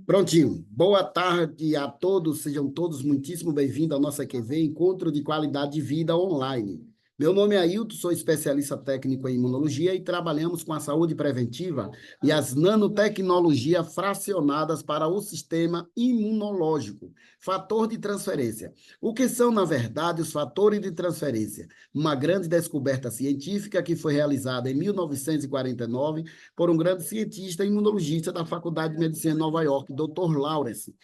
Prontinho. Boa tarde a todos, sejam todos muitíssimo bem-vindos ao nosso EQV, Encontro de Qualidade de Vida Online. Meu nome é Ailton, sou especialista técnico em imunologia e trabalhamos com a saúde preventiva e as nanotecnologias fracionadas para o sistema imunológico. Fator de transferência. O que são, na verdade, os fatores de transferência? Uma grande descoberta científica que foi realizada em 1949 por um grande cientista e imunologista da Faculdade de Medicina de Nova York, Dr. Lawrence.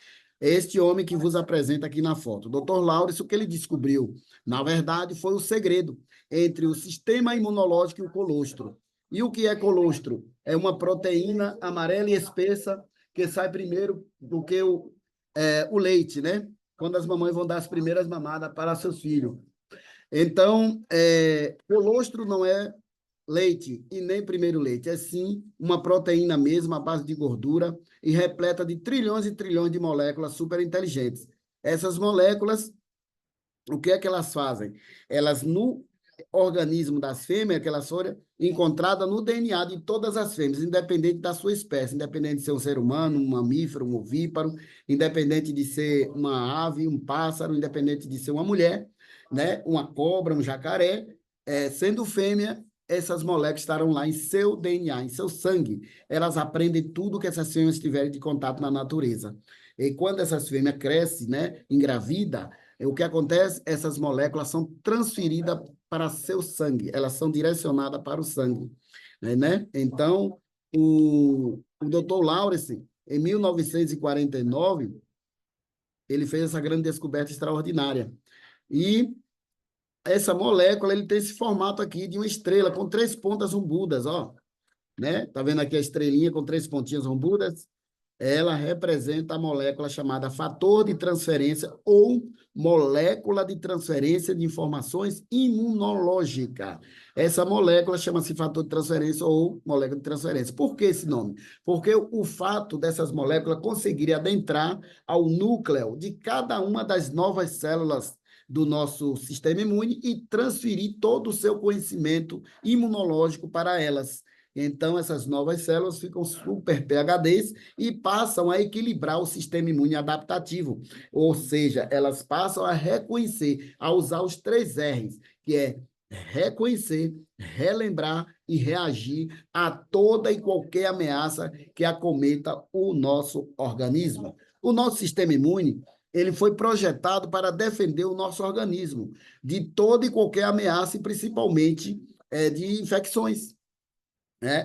É este homem que vos apresenta aqui na foto. Dr. Lawrence, o que ele descobriu, na verdade, foi o segredo entre o sistema imunológico e o colostro. E o que é colostro? É uma proteína amarela e espessa que sai primeiro do que o leite, né? Quando as mamães vão dar as primeiras mamadas para seus filhos. Então, colostro não é leite e nem primeiro leite, é sim uma proteína mesmo, à base de gordura e repleta de trilhões e trilhões de moléculas super inteligentes. Essas moléculas, o que é que elas fazem? Elas, no organismo das fêmeas, que elas foram encontradas no DNA de todas as fêmeas, independente da sua espécie, independente de ser um ser humano, um mamífero, um ovíparo, independente de ser uma ave, um pássaro, independente de ser uma mulher, né? Uma cobra, um jacaré, sendo fêmea, essas moléculas estarão lá em seu DNA, em seu sangue. Elas aprendem tudo que essas fêmeas tiverem de contato na natureza. E quando essas fêmeas crescem, né, engravida, o que acontece? Essas moléculas são transferidas para seu sangue, elas são direcionadas para o sangue, né? Então, o Dr. Lawrence, em 1949, ele fez essa grande descoberta extraordinária. E essa molécula, ele tem esse formato aqui de uma estrela com 3 pontas rombudas, ó, né? Tá vendo aqui a estrelinha com 3 pontinhas rombudas? Ela representa a molécula chamada fator de transferência ou molécula de transferência de informações imunológica. Essa molécula chama-se fator de transferência ou molécula de transferência. Por que esse nome? Porque o fato dessas moléculas conseguirem adentrar ao núcleo de cada uma das novas células do nosso sistema imune e transferir todo o seu conhecimento imunológico para elas. Então, essas novas células ficam super PHDs e passam a equilibrar o sistema imune adaptativo. Ou seja, elas passam a reconhecer, a usar os 3 R's, que é reconhecer, relembrar e reagir a toda e qualquer ameaça que acometa o nosso organismo. O nosso sistema imune, ele foi projetado para defender o nosso organismo de toda e qualquer ameaça, e principalmente de infecções.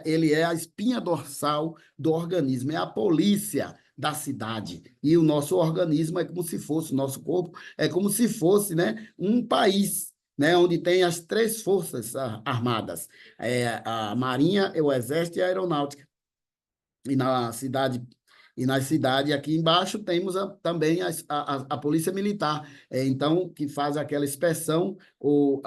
Ele é a espinha dorsal do organismo, é a polícia da cidade. E o nosso organismo é como se fosse, o nosso corpo é como se fosse, né, um país, né, onde tem as 3 forças armadas, a Marinha, o Exército e a Aeronáutica. E na cidade e na cidade aqui embaixo temos também a Polícia Militar, então, que faz aquela inspeção, o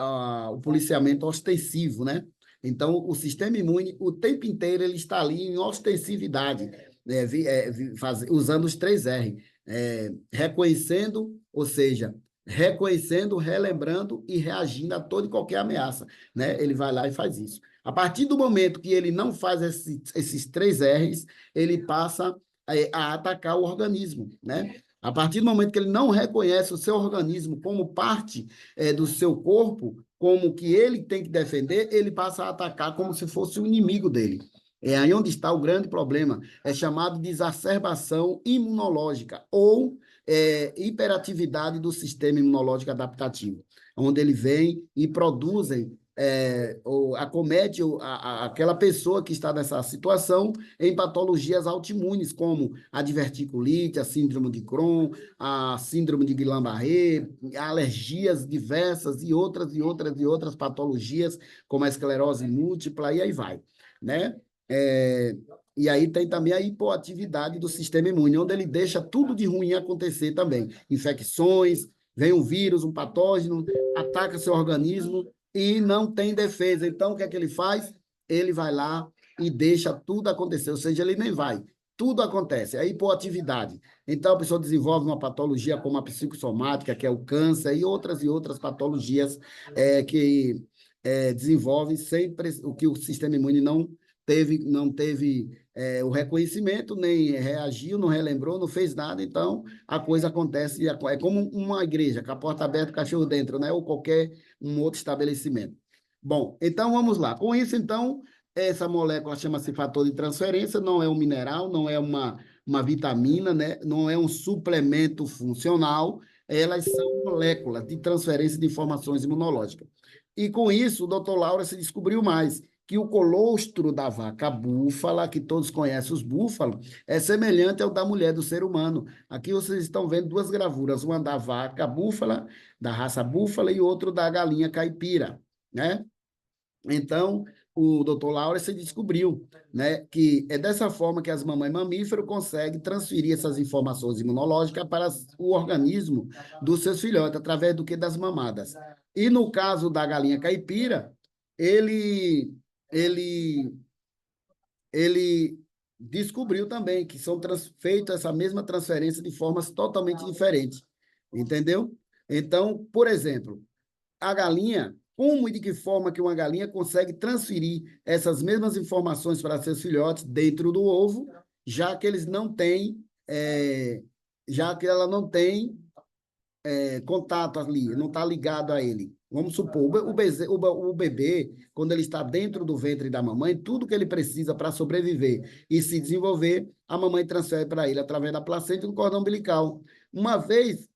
policiamento ostensivo, né? Então, o sistema imune, o tempo inteiro, ele está ali em ostensividade, né? Usando os 3 R, reconhecendo, ou seja, reconhecendo, relembrando e reagindo a toda e qualquer ameaça, né? Ele vai lá e faz isso. A partir do momento que ele não faz esses 3 R's, ele passa a atacar o organismo, né? A partir do momento que ele não reconhece o seu organismo como parte do seu corpo, como que ele tem que defender, ele passa a atacar como se fosse o inimigo dele. É aí onde está o grande problema. É chamado de exacerbação imunológica ou hiperatividade do sistema imunológico adaptativo, onde ele vem e produzem ou acomete aquela pessoa que está nessa situação em patologias autoimunes, como a diverticulite, a síndrome de Crohn, a síndrome de Guillain-Barré, alergias diversas e outras patologias, como a esclerose múltipla, e aí vai, né? E aí tem também a hipoatividade do sistema imune, onde ele deixa tudo de ruim acontecer também. Infecções, vem um vírus, um patógeno, ataca seu organismo e não tem defesa. Então, o que é que ele faz? Ele vai lá e deixa tudo acontecer, ou seja, ele nem vai. Tudo acontece, a hipoatividade. Então, a pessoa desenvolve uma patologia como a psicossomática, que é o câncer, e outras patologias que desenvolvem sempre o que o sistema imune não teve o reconhecimento, nem reagiu, não relembrou, não fez nada, então a coisa acontece, é como uma igreja, com a porta aberta, o cachorro dentro, né? Ou qualquer um outro estabelecimento. Bom, então vamos lá. Com isso, então, essa molécula chama-se fator de transferência, não é um mineral, não é uma vitamina, né? Não é um suplemento funcional, elas são moléculas de transferência de informações imunológicas. E com isso, o doutor Laura se descobriu mais que o colostro da vaca búfala, que todos conhecem os búfalos, é semelhante ao da mulher do ser humano. Aqui vocês estão vendo duas gravuras, uma da vaca búfala, da raça búfala, e outro da galinha caipira, né? Então, o doutor Laura se descobriu, né, que é dessa forma que as mamães mamíferos conseguem transferir essas informações imunológicas para o organismo dos seus filhotes, através do que das mamadas. E no caso da galinha caipira, ele, ele, ele descobriu também que são feitas essa mesma transferência de formas totalmente diferentes, entendeu? Então, por exemplo, a galinha, como e de que forma que uma galinha consegue transferir essas mesmas informações para seus filhotes dentro do ovo, já que eles não têm, já que ela não tem contato ali, não está ligado a ele. Vamos supor, o bebê, quando ele está dentro do ventre da mamãe, tudo que ele precisa para sobreviver e se desenvolver, a mamãe transfere para ele através da placenta e do cordão umbilical. Uma vez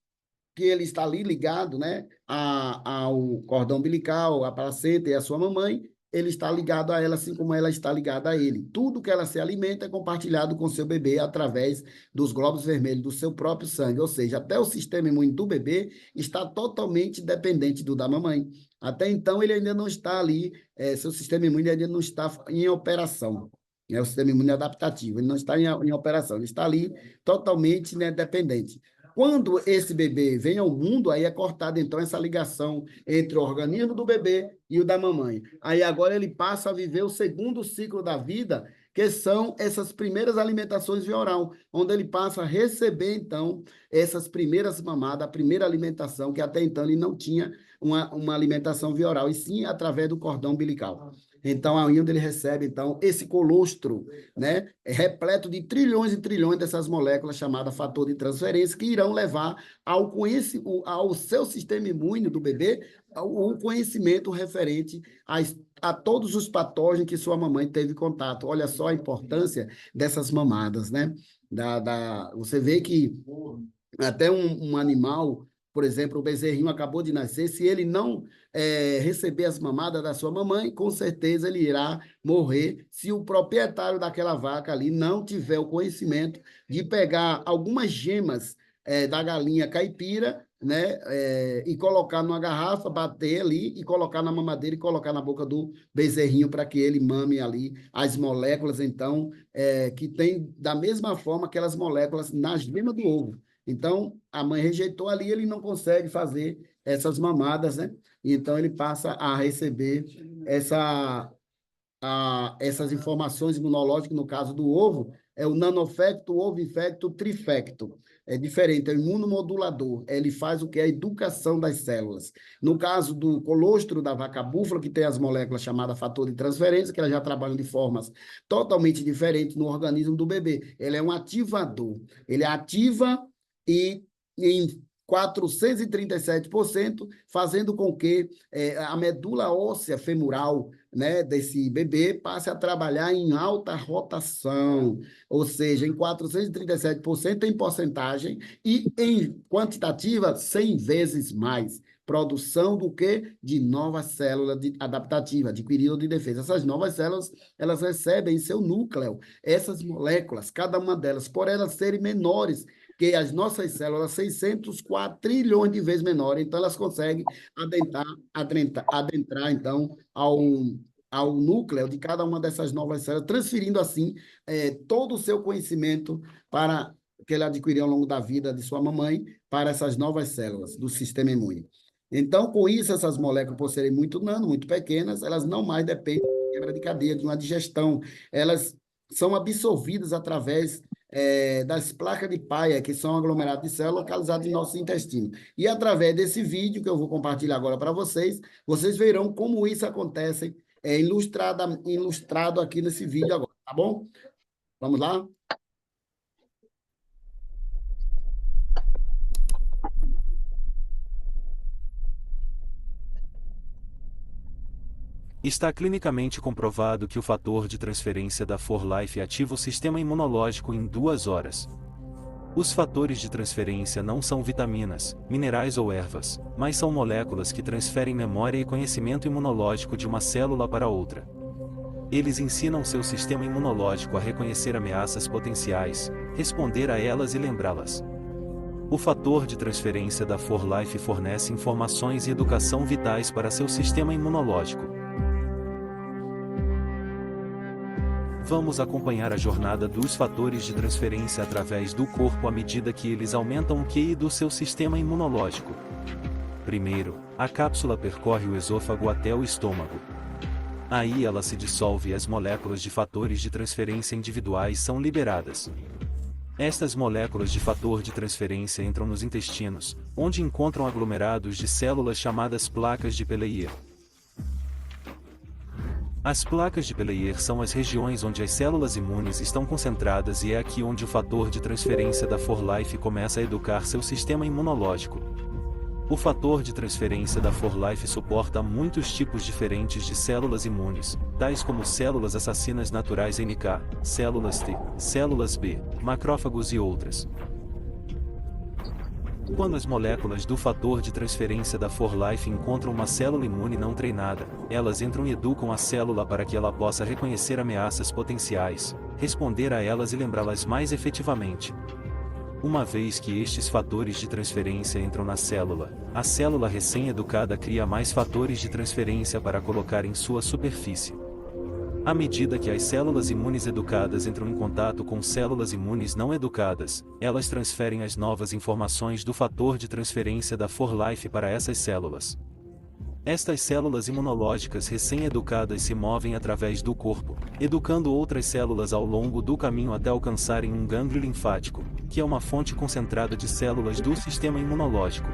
que ele está ali ligado, né, ao cordão umbilical, à placenta e à sua mamãe, ele está ligado a ela, assim como ela está ligada a ele. Tudo que ela se alimenta é compartilhado com seu bebê através dos glóbulos vermelhos do seu próprio sangue, ou seja, até o sistema imune do bebê está totalmente dependente do da mamãe. Até então, ele ainda não está ali, seu sistema imune ainda não está em operação. É o sistema imune adaptativo, ele não está em operação, ele está ali totalmente, né, dependente. Quando esse bebê vem ao mundo, aí é cortada, então, essa ligação entre o organismo do bebê e o da mamãe. Aí agora ele passa a viver o segundo ciclo da vida, que são essas primeiras alimentações via oral, onde ele passa a receber, então, essas primeiras mamadas, a primeira alimentação, que até então ele não tinha uma alimentação via oral, e sim através do cordão umbilical. Então, aí onde ele recebe, então, esse colostro, né, é repleto de trilhões e trilhões dessas moléculas chamadas fator de transferência, que irão levar ao seu sistema imune do bebê o conhecimento referente a todos os patógenos que sua mamãe teve contato. Olha só a importância dessas mamadas, né? Você vê que até um animal, por exemplo, o bezerrinho acabou de nascer, se ele não receber as mamadas da sua mamãe, com certeza ele irá morrer se o proprietário daquela vaca ali não tiver o conhecimento de pegar algumas gemas da galinha caipira, né, e colocar numa garrafa, bater ali e colocar na mamadeira e colocar na boca do bezerrinho para que ele mame ali as moléculas, então, que tem da mesma forma aquelas moléculas na gema do ovo. Então, a mãe rejeitou ali, ele não consegue fazer essas mamadas, né? Então, ele passa a receber essas informações imunológicas, no caso do ovo, é o nanofecto, ovoinfecto, trifecto. É diferente, é o imunomodulador. Ele faz o que? A educação das células. No caso do colostro da vaca búfala, que tem as moléculas chamadas fator de transferência, que elas já trabalham de formas totalmente diferentes no organismo do bebê. Ele é um ativador. Ele ativa e em 437%, fazendo com que a medula óssea femoral, né, desse bebê passe a trabalhar em alta rotação, ou seja, em 437% em porcentagem e em quantitativa 100 vezes mais. Produção do quê? De novas células adaptativas, adquiridas de defesa. Essas novas células, elas recebem em seu núcleo essas moléculas, cada uma delas, por elas serem menores que as nossas células, 604 trilhões de vezes menores, então elas conseguem adentrar então, ao núcleo de cada uma dessas novas células, transferindo assim todo o seu conhecimento para que ele adquiriu ao longo da vida de sua mamãe para essas novas células do sistema imune. Então, com isso, essas moléculas, por serem muito nano, muito pequenas, elas não mais dependem de quebra de cadeia, de uma digestão. Elas são absorvidas através das placas de Paia, que são aglomerados de células localizados em nosso intestino. E através desse vídeo que eu vou compartilhar agora para vocês, vocês verão como isso acontece ilustrado aqui nesse vídeo agora, tá bom? Vamos lá? Está clinicamente comprovado que o fator de transferência da 4-Life ativa o sistema imunológico em 2 horas. Os fatores de transferência não são vitaminas, minerais ou ervas, mas são moléculas que transferem memória e conhecimento imunológico de uma célula para outra. Eles ensinam seu sistema imunológico a reconhecer ameaças potenciais, responder a elas e lembrá-las. O fator de transferência da 4-Life fornece informações e educação vitais para seu sistema imunológico. Vamos acompanhar a jornada dos fatores de transferência através do corpo à medida que eles aumentam o QI do seu sistema imunológico. Primeiro, a cápsula percorre o esôfago até o estômago. Aí ela se dissolve e as moléculas de fatores de transferência individuais são liberadas. Estas moléculas de fator de transferência entram nos intestinos, onde encontram aglomerados de células chamadas placas de Peleier. As placas de Peleier são as regiões onde as células imunes estão concentradas e é aqui onde o fator de transferência da 4-Life começa a educar seu sistema imunológico. O fator de transferência da 4-Life suporta muitos tipos diferentes de células imunes, tais como células assassinas naturais NK, células T, células B, macrófagos e outras. Quando as moléculas do fator de transferência da 4-Life encontram uma célula imune não treinada, elas entram e educam a célula para que ela possa reconhecer ameaças potenciais, responder a elas e lembrá-las mais efetivamente. Uma vez que estes fatores de transferência entram na célula, a célula recém-educada cria mais fatores de transferência para colocar em sua superfície. À medida que as células imunes educadas entram em contato com células imunes não educadas, elas transferem as novas informações do fator de transferência da 4-Life para essas células. Estas células imunológicas recém-educadas se movem através do corpo, educando outras células ao longo do caminho até alcançarem um gânglio linfático, que é uma fonte concentrada de células do sistema imunológico.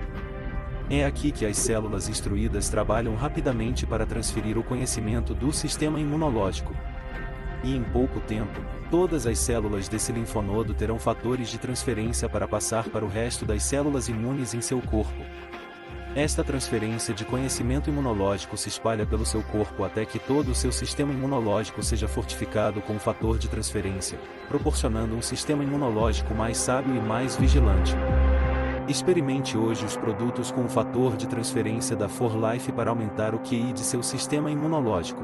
É aqui que as células instruídas trabalham rapidamente para transferir o conhecimento do sistema imunológico. E em pouco tempo, todas as células desse linfonodo terão fatores de transferência para passar para o resto das células imunes em seu corpo. Esta transferência de conhecimento imunológico se espalha pelo seu corpo até que todo o seu sistema imunológico seja fortificado com o fator de transferência, proporcionando um sistema imunológico mais sábio e mais vigilante. Experimente hoje os produtos com o fator de transferência da 4-Life para aumentar o QI de seu sistema imunológico.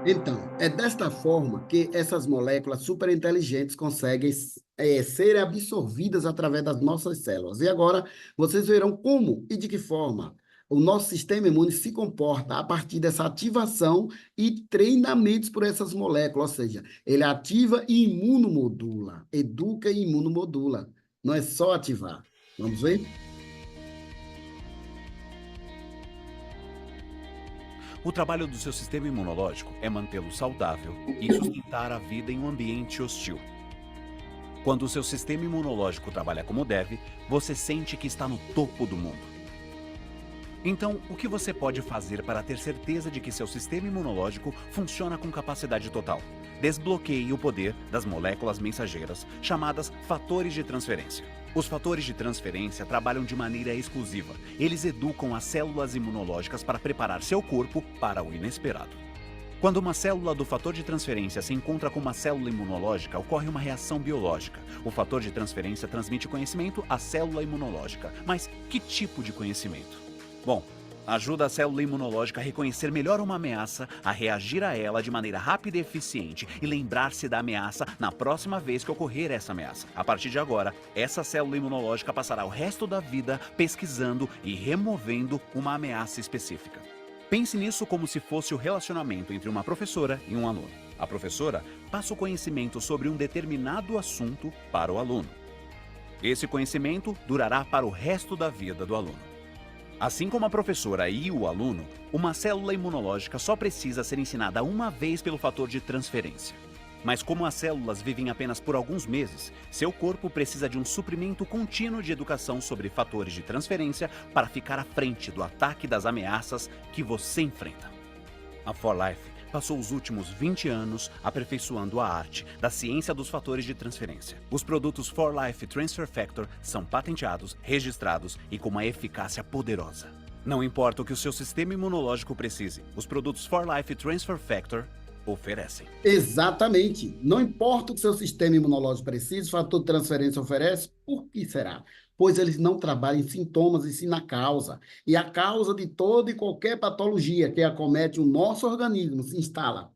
Então, é desta forma que essas moléculas superinteligentes conseguem ser absorvidas através das nossas células. E agora, vocês verão como e de que forma o nosso sistema imune se comporta a partir dessa ativação e treinamentos por essas moléculas, ou seja, ele ativa e imunomodula, educa e imunomodula. Não é só ativar. Vamos ver? O trabalho do seu sistema imunológico é mantê-lo saudável e sustentar a vida em um ambiente hostil. Quando o seu sistema imunológico trabalha como deve, você sente que está no topo do mundo. Então, o que você pode fazer para ter certeza de que seu sistema imunológico funciona com capacidade total? Desbloqueie o poder das moléculas mensageiras, chamadas fatores de transferência. Os fatores de transferência trabalham de maneira exclusiva. Eles educam as células imunológicas para preparar seu corpo para o inesperado. Quando uma célula do fator de transferência se encontra com uma célula imunológica, ocorre uma reação biológica. O fator de transferência transmite conhecimento à célula imunológica. Mas que tipo de conhecimento? Bom, ajuda a célula imunológica a reconhecer melhor uma ameaça, a reagir a ela de maneira rápida e eficiente e lembrar-se da ameaça na próxima vez que ocorrer essa ameaça. A partir de agora, essa célula imunológica passará o resto da vida pesquisando e removendo uma ameaça específica. Pense nisso como se fosse o relacionamento entre uma professora e um aluno. A professora passa o conhecimento sobre um determinado assunto para o aluno. Esse conhecimento durará para o resto da vida do aluno. Assim como a professora e o aluno, uma célula imunológica só precisa ser ensinada uma vez pelo fator de transferência. Mas como as células vivem apenas por alguns meses, seu corpo precisa de um suprimento contínuo de educação sobre fatores de transferência para ficar à frente do ataque das ameaças que você enfrenta. A 4-Life passou os últimos 20 anos aperfeiçoando a arte da ciência dos fatores de transferência. Os produtos 4Life Transfer Factor são patenteados, registrados e com uma eficácia poderosa. Não importa o que o seu sistema imunológico precise, os produtos 4Life Transfer Factor oferecem. Exatamente. Não importa o que seu sistema imunológico precise, o fator de transferência oferece, por que será? Pois eles não trabalham em sintomas, e sim na causa. E a causa de toda e qualquer patologia que acomete o nosso organismo se instala,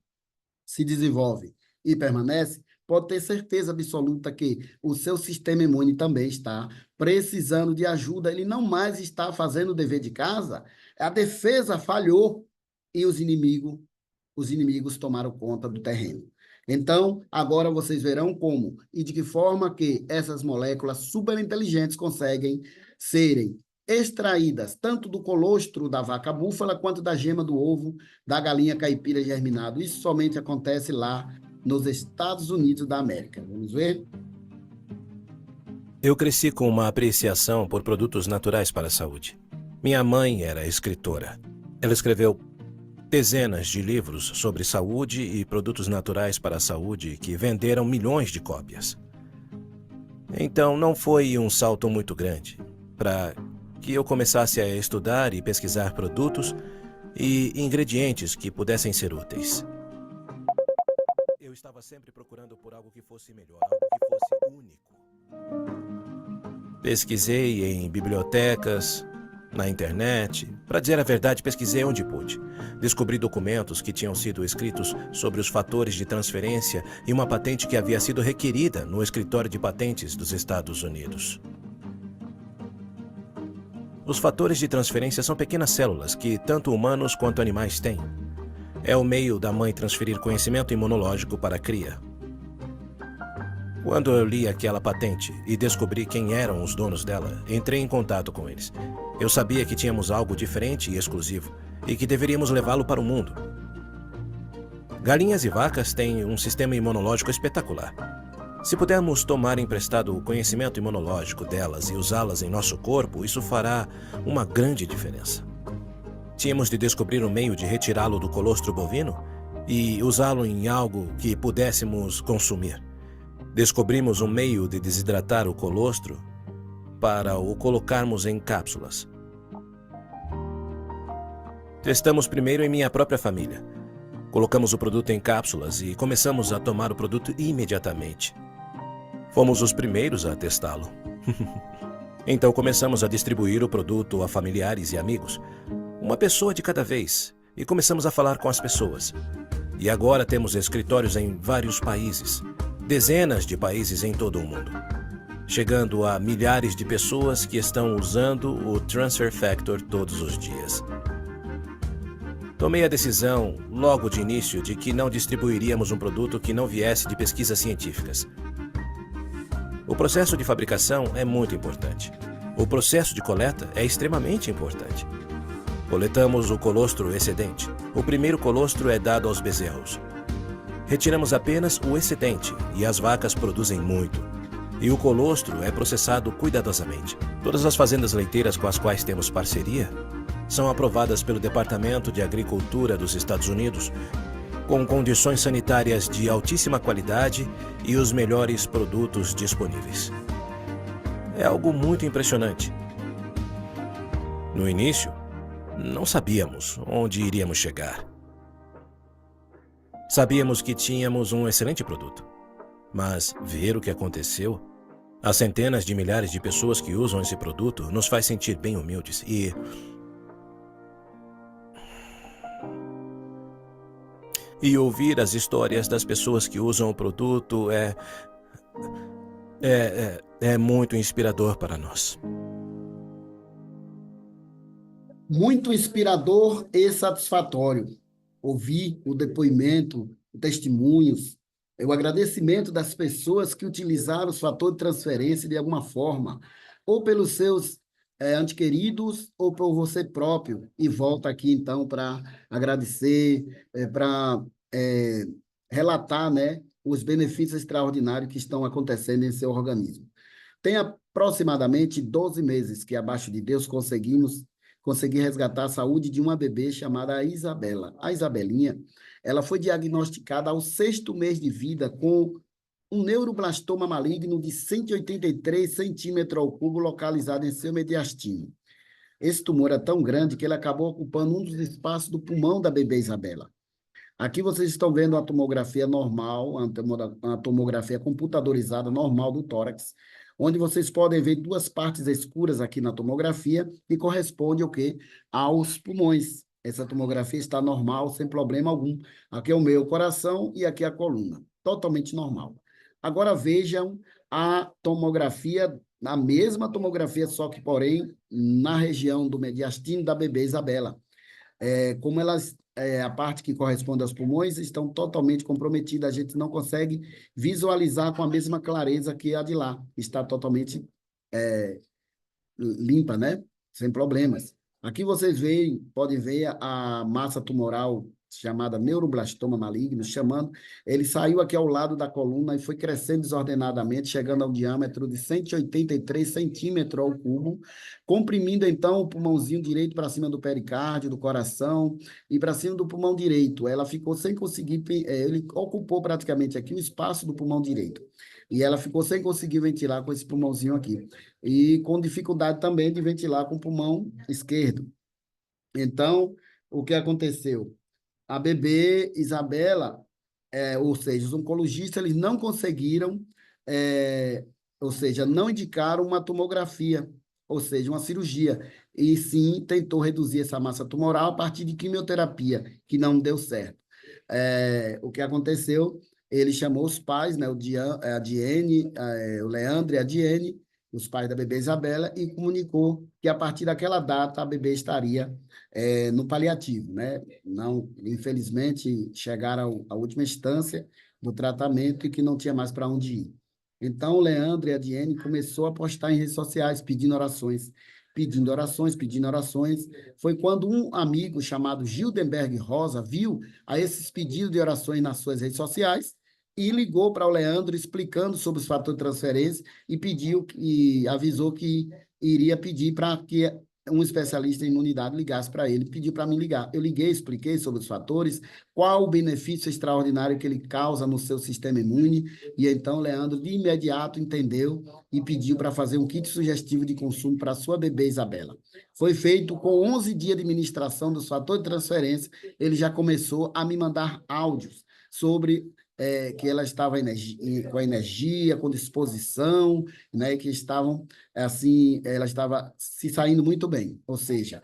se desenvolve e permanece, pode ter certeza absoluta que o seu sistema imune também está precisando de ajuda, ele não mais está fazendo o dever de casa, a defesa falhou e os inimigos tomaram conta do terreno. Então, agora vocês verão como e de que forma que essas moléculas superinteligentes conseguem serem extraídas tanto do colostro da vaca búfala quanto da gema do ovo da galinha caipira germinado. Isso somente acontece lá nos Estados Unidos da América. Vamos ver? Eu cresci com uma apreciação por produtos naturais para a saúde. Minha mãe era escritora. Ela escreveu dezenas de livros sobre saúde e produtos naturais para a saúde que venderam milhões de cópias. Então, não foi um salto muito grande para que eu começasse a estudar e pesquisar produtos e ingredientes que pudessem ser úteis. Eu estava sempre procurando por algo que fosse melhor, algo que fosse único. Pesquisei em bibliotecas, na internet. Para dizer a verdade, pesquisei onde pude. Descobri documentos que tinham sido escritos sobre os fatores de transferência e uma patente que havia sido requerida no escritório de patentes dos Estados Unidos. Os fatores de transferência são pequenas células que tanto humanos quanto animais têm. É o meio da mãe transferir conhecimento imunológico para a cria. Quando eu li aquela patente e descobri quem eram os donos dela, entrei em contato com eles. Eu sabia que tínhamos algo diferente e exclusivo e que deveríamos levá-lo para o mundo. Galinhas e vacas têm um sistema imunológico espetacular. Se pudermos tomar emprestado o conhecimento imunológico delas e usá-las em nosso corpo, isso fará uma grande diferença. Tínhamos de descobrir um meio de retirá-lo do colostro bovino e usá-lo em algo que pudéssemos consumir. Descobrimos um meio de desidratar o colostro para o colocarmos em cápsulas. Testamos primeiro em minha própria família. Colocamos o produto em cápsulas e começamos a tomar o produto imediatamente. Fomos os primeiros a testá-lo. Então começamos a distribuir o produto a familiares e amigos, uma pessoa de cada vez, e começamos a falar com as pessoas. E agora temos escritórios em vários países. Dezenas de países em todo o mundo, chegando a milhares de pessoas que estão usando o Transfer Factor todos os dias. Tomei a decisão, logo de início, de que não distribuiríamos um produto que não viesse de pesquisas científicas. O processo de fabricação é muito importante. O processo de coleta é extremamente importante. Coletamos o colostro excedente. O primeiro colostro é dado aos bezerros. Retiramos apenas o excedente e as vacas produzem muito. E o colostro é processado cuidadosamente. Todas as fazendas leiteiras com as quais temos parceria são aprovadas pelo Departamento de Agricultura dos Estados Unidos com condições sanitárias de altíssima qualidade e os melhores produtos disponíveis. É algo muito impressionante. No início, não sabíamos onde iríamos chegar. Sabíamos que tínhamos um excelente produto, mas ver o que aconteceu, as centenas de milhares de pessoas que usam esse produto, nos faz sentir bem humildes e ouvir as histórias das pessoas que usam o produto é muito inspirador para nós. Muito inspirador e satisfatório. Ouvir o depoimento, testemunhos, o agradecimento das pessoas que utilizaram o fator de transferência de alguma forma, ou pelos seus entes queridos, ou por você próprio. E volta aqui, então, para agradecer, para relatar, né, os benefícios extraordinários que estão acontecendo em seu organismo. Tem aproximadamente 12 meses que, abaixo de Deus, conseguimos consegui resgatar a saúde de uma bebê chamada Isabela. A Isabelinha, ela foi diagnosticada ao 6º mês de vida com um neuroblastoma maligno de 183 centímetros ao cubo localizado em seu mediastino. Esse tumor é tão grande que ele acabou ocupando um dos espaços do pulmão da bebê Isabela. Aqui vocês estão vendo a tomografia normal, a tomografia computadorizada normal do tórax, onde vocês podem ver duas partes escuras aqui na tomografia, que corresponde ao quê? Aos pulmões. Essa tomografia está normal, sem problema algum. Aqui é o meu coração e aqui é a coluna. Totalmente normal. Agora vejam a tomografia, a mesma tomografia, só que, porém, na região do mediastino da bebê Isabela. Como elas, a parte que corresponde aos pulmões, estão totalmente comprometidas, a gente não consegue visualizar com a mesma clareza que a de lá. Está totalmente limpa, né? Sem problemas. Aqui vocês veem, podem ver a massa tumoral chamada neuroblastoma maligno, ele saiu aqui ao lado da coluna e foi crescendo desordenadamente, chegando ao diâmetro de 183 centímetros ao cubo, comprimindo então o pulmãozinho direito para cima do pericárdio, do coração e para cima do pulmão direito. Ela ficou sem conseguir, ele ocupou praticamente aqui o espaço do pulmão direito. E ela ficou sem conseguir ventilar com esse pulmãozinho aqui. E com dificuldade também de ventilar com o pulmão esquerdo. Então, o que aconteceu? A bebê Isabela, ou seja, os oncologistas, eles não conseguiram, ou seja, não indicaram uma tomografia, ou seja, uma cirurgia, e sim tentou reduzir essa massa tumoral a partir de quimioterapia, que não deu certo. O que aconteceu? Ele chamou os pais, né, a Diene, o Leandro e a Diene, os pais da bebê Isabela, e comunicou que a partir daquela data a bebê estaria no paliativo, né? Não, infelizmente, chegaram à última instância do tratamento e que não tinha mais para onde ir. Então, o Leandro e a Diene começou a postar em redes sociais, pedindo orações, pedindo orações, pedindo orações. Foi quando um amigo chamado Gildenberg Rosa viu a esses pedidos de orações nas suas redes sociais e ligou para o Leandro explicando sobre os fatores de transferência e avisou que iria pedir para que um especialista em imunidade ligasse para ele, pediu para mim ligar. Eu liguei, expliquei sobre os fatores, qual o benefício extraordinário que ele causa no seu sistema imune, e então o Leandro de imediato entendeu e pediu para fazer um kit sugestivo de consumo para a sua bebê Isabela. Foi feito com 11 dias de administração dos fatores de transferência, ele já começou a me mandar áudios sobre que ela estava com energia, com disposição, né, que estavam, assim, ela estava se saindo muito bem. Ou seja,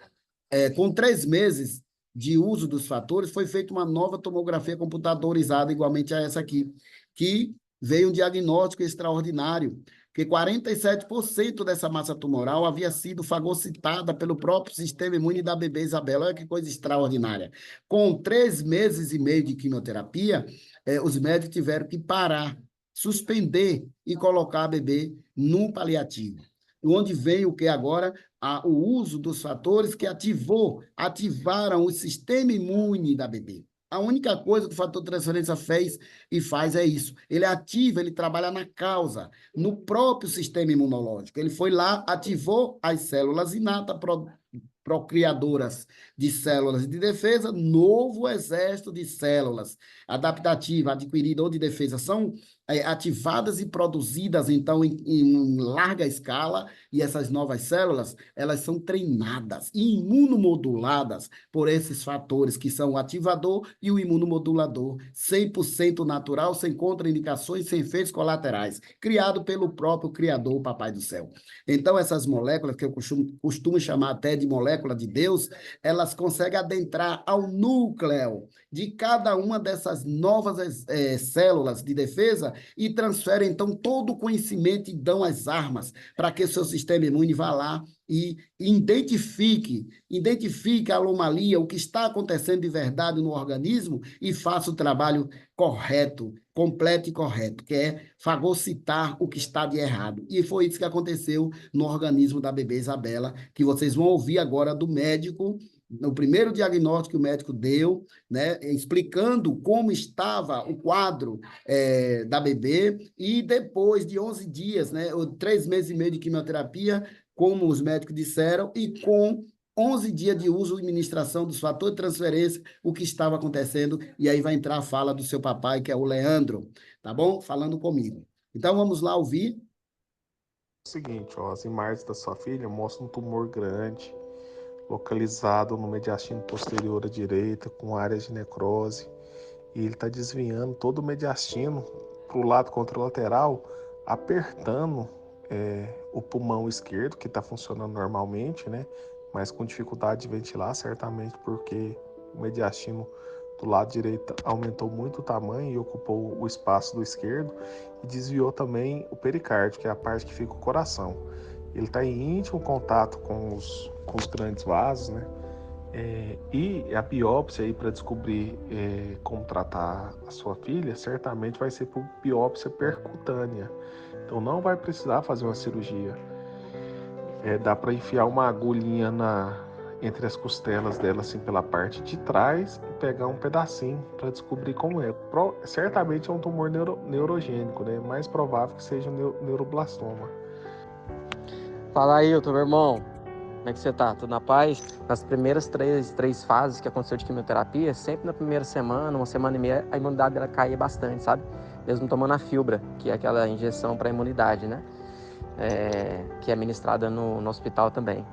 com 3 meses de uso dos fatores, foi feita uma nova tomografia computadorizada, igualmente a essa aqui, que veio um diagnóstico extraordinário, que 47% dessa massa tumoral havia sido fagocitada pelo próprio sistema imune da bebê Isabela. Olha que coisa extraordinária. Com 3 meses e meio de quimioterapia, os médicos tiveram que parar, suspender e colocar a bebê no paliativo. Onde vem o que agora? O uso dos fatores que ativaram o sistema imune da bebê. A única coisa que o fator de transferência fez e faz é isso. Ele ativa, ele trabalha na causa, no próprio sistema imunológico. Ele foi lá, ativou as células inatas procriadoras de células de defesa, novo exército de células adaptativas, adquiridas ou de defesa, são ativadas e produzidas, então, em larga escala, e essas novas células, elas são treinadas e imunomoduladas por esses fatores, que são o ativador e o imunomodulador, 100% natural, sem contraindicações, sem efeitos colaterais, criado pelo próprio Criador, o Papai do Céu. Então, essas moléculas, que eu costumo chamar até de molécula de Deus, elas conseguem adentrar ao núcleo de cada uma dessas novas células de defesa e transferem, então, todo o conhecimento e dão as armas para que o seu sistema imune vá lá e identifique a anomalia, o que está acontecendo de verdade no organismo e faça o trabalho correto, completo e correto, que é fagocitar o que está de errado. E foi isso que aconteceu no organismo da bebê Isabela, que vocês vão ouvir agora do médico, no primeiro diagnóstico que o médico deu, né, explicando como estava o quadro da bebê, e depois de 11 dias, né, 3 meses e meio de quimioterapia, como os médicos disseram, e com 11 dias de uso e administração dos fatores de transferência, o que estava acontecendo, e aí vai entrar a fala do seu papai, que é o Leandro, tá bom? Falando comigo. Então, vamos lá ouvir. Seguinte, ó, as imagens da sua filha mostram um tumor grande, localizado no mediastino posterior à direita, com áreas de necrose, e ele está desviando todo o mediastino para o lado contralateral, apertando o pulmão esquerdo, que está funcionando normalmente, né? Mas com dificuldade de ventilar, certamente porque o mediastino do lado direito aumentou muito o tamanho e ocupou o espaço do esquerdo, e desviou também o pericárdio, que é a parte que fica o coração. Ele está em íntimo contato com os grandes vasos, né? E a biópsia aí para descobrir como tratar a sua filha, certamente vai ser por biópsia percutânea. Então não vai precisar fazer uma cirurgia. Dá para enfiar uma agulhinha entre as costelas dela, assim, pela parte de trás, e pegar um pedacinho para descobrir como é. Certamente é um tumor neurogênico, né? Mais provável que seja um neuroblastoma. Fala aí, meu irmão. Como é que você tá? Tudo na paz? Nas primeiras três fases que aconteceu de quimioterapia, sempre na primeira semana, 1 semana e meia, a imunidade dela caía bastante, sabe? Mesmo tomando a fibra, que é aquela injeção para imunidade, né? Que é ministrada no hospital também.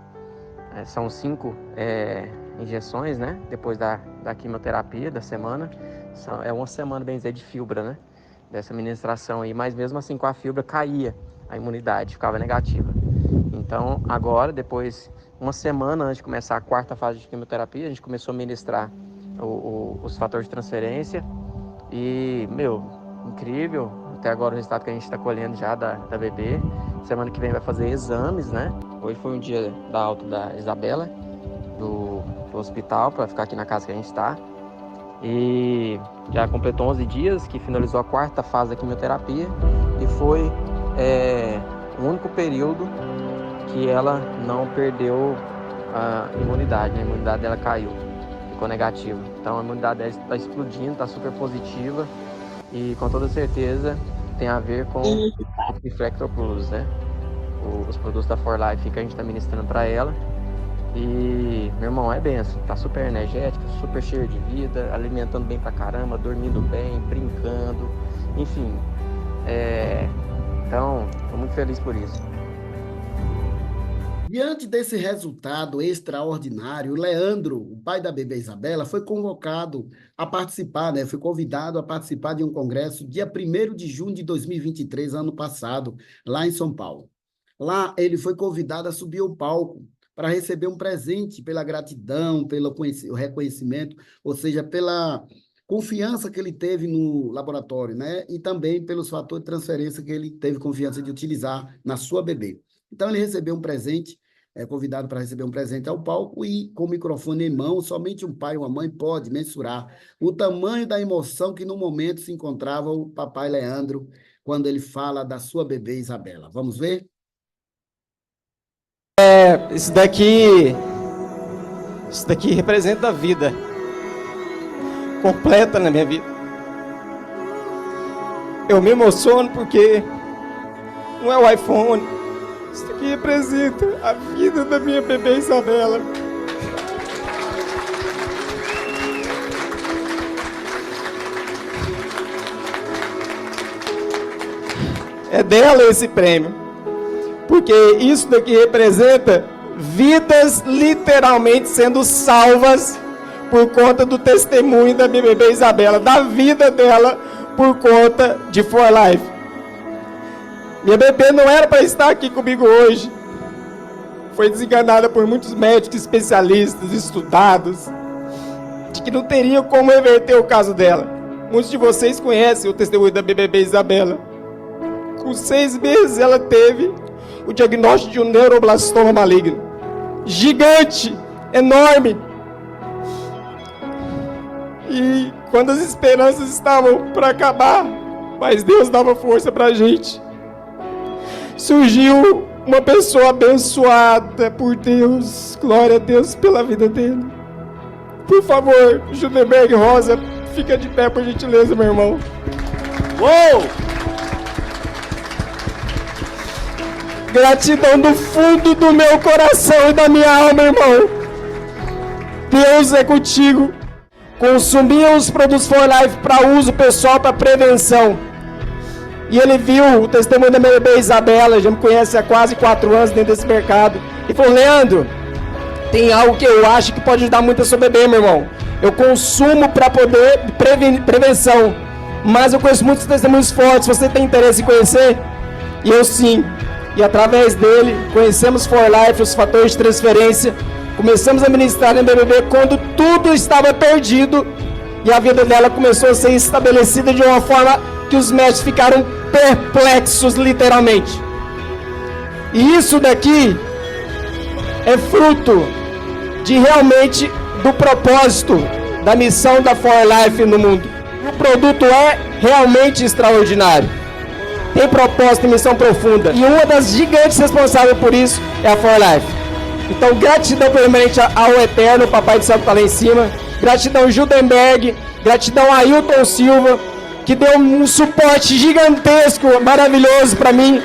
São 5 injeções, né? Depois da quimioterapia, da semana. É 1 semana, bem dizer, de fibra, né? Dessa ministração aí. Mas mesmo assim, com a fibra, caía a imunidade, ficava negativa. Então, agora, depois, 1 semana antes de começar a 4ª fase de quimioterapia, a gente começou a ministrar os fatores de transferência. E, incrível. Até agora o resultado que a gente está colhendo já da bebê. Semana que vem vai fazer exames, né? Hoje foi um dia da alta da Isabela, do hospital, para ficar aqui na casa que a gente está. E já completou 11 dias, que finalizou a 4ª fase da quimioterapia. E foi o único período que ela não perdeu a imunidade, né? A imunidade dela caiu, ficou negativa. Então a imunidade dela está explodindo, está super positiva e com toda certeza tem a ver com o Reflector Plus, né? Os produtos da For Life que a gente está ministrando para ela. E, meu irmão, é benção, tá super energética, super cheio de vida, alimentando bem pra caramba, dormindo bem, brincando, enfim. Então, tô muito feliz por isso. Diante desse resultado extraordinário, o Leandro, o pai da bebê Isabela, foi convocado a participar, né? Foi convidado a participar de um congresso dia 1º de junho de 2023, ano passado, lá em São Paulo. Lá ele foi convidado a subir ao palco para receber um presente pela gratidão, pelo reconhecimento, ou seja, pela confiança que ele teve no laboratório, né? E também pelos fatores de transferência que ele teve confiança de utilizar na sua bebê. Então, ele recebeu um presente, convidado para receber um presente ao palco e, com o microfone em mão, somente um pai e uma mãe pode mensurar o tamanho da emoção que, no momento, se encontrava o papai Leandro, quando ele fala da sua bebê Isabela. Vamos ver? Isso daqui representa a vida completa na minha vida. Eu me emociono porque não é o iPhone. Isso aqui representa a vida da minha bebê Isabela. É dela esse prêmio. Porque isso daqui representa vidas literalmente sendo salvas por conta do testemunho da minha bebê Isabela, da vida dela por conta de For Life. Minha bebê não era para estar aqui comigo hoje. Foi desenganada por muitos médicos especialistas, estudados, de que não teriam como reverter o caso dela. Muitos de vocês conhecem o testemunho da minha bebê Isabela. Com 6 meses ela teve o diagnóstico de um neuroblastoma maligno. Gigante, enorme. E quando as esperanças estavam para acabar, mas Deus dava força para a gente. Surgiu uma pessoa abençoada por Deus. Glória a Deus pela vida dele. Por favor, Judenberg Rosa, fica de pé por gentileza, meu irmão. Uou! Gratidão do fundo do meu coração e da minha alma, irmão. Deus é contigo. Consumia os produtos For Life para uso pessoal, para prevenção. E ele viu o testemunho da minha bebê Isabela, já me conhece há quase 4 anos dentro desse mercado. E falou, Leandro, tem algo que eu acho que pode ajudar muito a sua bebê, meu irmão. Eu consumo para poder prevenção, mas eu conheço muitos testemunhos fortes. Você tem interesse em conhecer? E eu sim. E através dele, conhecemos For Life, os fatores de transferência. Começamos a ministrar na BBB quando tudo estava perdido. E a vida dela começou a ser estabelecida de uma forma que os médicos ficaram perplexos, literalmente. E isso daqui é fruto de realmente do propósito da missão da For Life no mundo. O produto é realmente extraordinário. Tem propósito e missão profunda. E uma das gigantes responsáveis por isso é a For Life. Então, gratidão primeiramente ao Eterno, Papai do Céu que está lá em cima. Gratidão Judenberg. Gratidão a Ailton Silva, que deu um suporte gigantesco, maravilhoso para mim.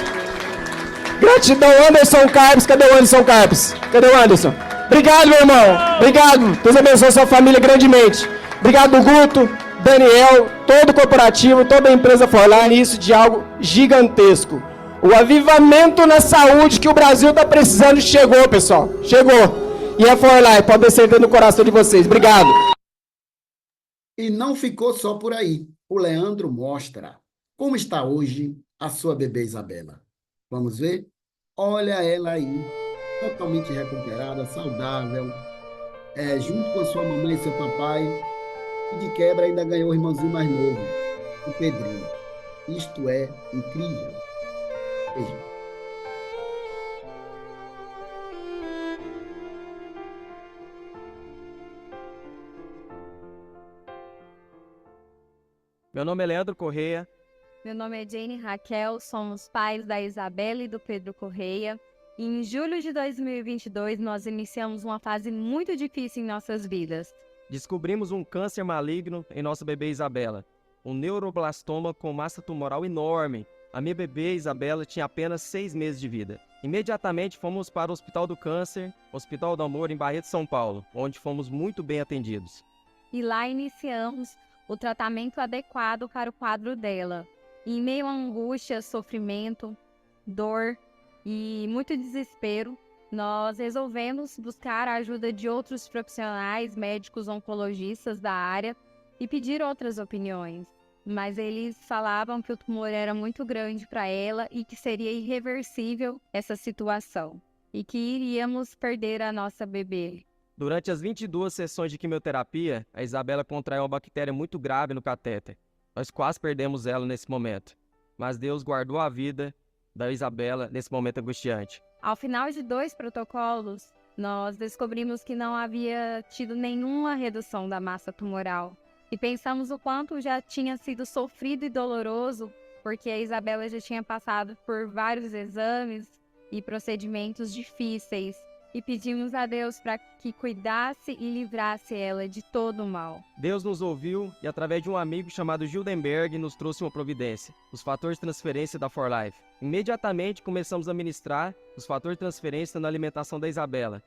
Gratidão Anderson Carpes. Cadê o Anderson Carpes? Cadê o Anderson? Obrigado, meu irmão. Obrigado. Deus abençoe a sua família grandemente. Obrigado, Guto, Daniel, todo o corporativo, toda a empresa For Life, isso de algo gigantesco. O avivamento na saúde que o Brasil está precisando chegou, pessoal. Chegou. E a For Life pode ter certeza no coração de vocês. Obrigado. E não ficou só por aí. O Leandro mostra como está hoje a sua bebê Isabela. Vamos ver? Olha ela aí, totalmente recuperada, saudável, junto com a sua mamãe e seu papai. E de quebra ainda ganhou o irmãozinho mais novo, o Pedrinho. Isto é incrível. Veja. Meu nome é Leandro Correia. Meu nome é Jane Raquel, somos pais da Isabela e do Pedro Correia. E em julho de 2022, nós iniciamos uma fase muito difícil em nossas vidas. Descobrimos um câncer maligno em nossa bebê Isabela, um neuroblastoma com massa tumoral enorme. A minha bebê Isabela tinha apenas 6 meses de vida. Imediatamente fomos para o Hospital do Câncer, Hospital do Amor, em Barreto, São Paulo, onde fomos muito bem atendidos. E lá iniciamos o tratamento adequado para o quadro dela. Em meio a angústia, sofrimento, dor e muito desespero, nós resolvemos buscar a ajuda de outros profissionais, médicos oncologistas da área e pedir outras opiniões. Mas eles falavam que o tumor era muito grande para ela e que seria irreversível essa situação e que iríamos perder a nossa bebê. Durante as 22 sessões de quimioterapia, a Isabela contraiu uma bactéria muito grave no catéter. Nós quase perdemos ela nesse momento, mas Deus guardou a vida da Isabela nesse momento angustiante. Ao final de 2 protocolos, nós descobrimos que não havia tido nenhuma redução da massa tumoral. E pensamos o quanto já tinha sido sofrido e doloroso, porque a Isabela já tinha passado por vários exames e procedimentos difíceis. E pedimos a Deus para que cuidasse e livrasse ela de todo o mal. Deus nos ouviu e, através de um amigo chamado Gildenberg, nos trouxe uma providência, os fatores de transferência da For Life. Imediatamente começamos a ministrar os fatores de transferência na alimentação da Isabela.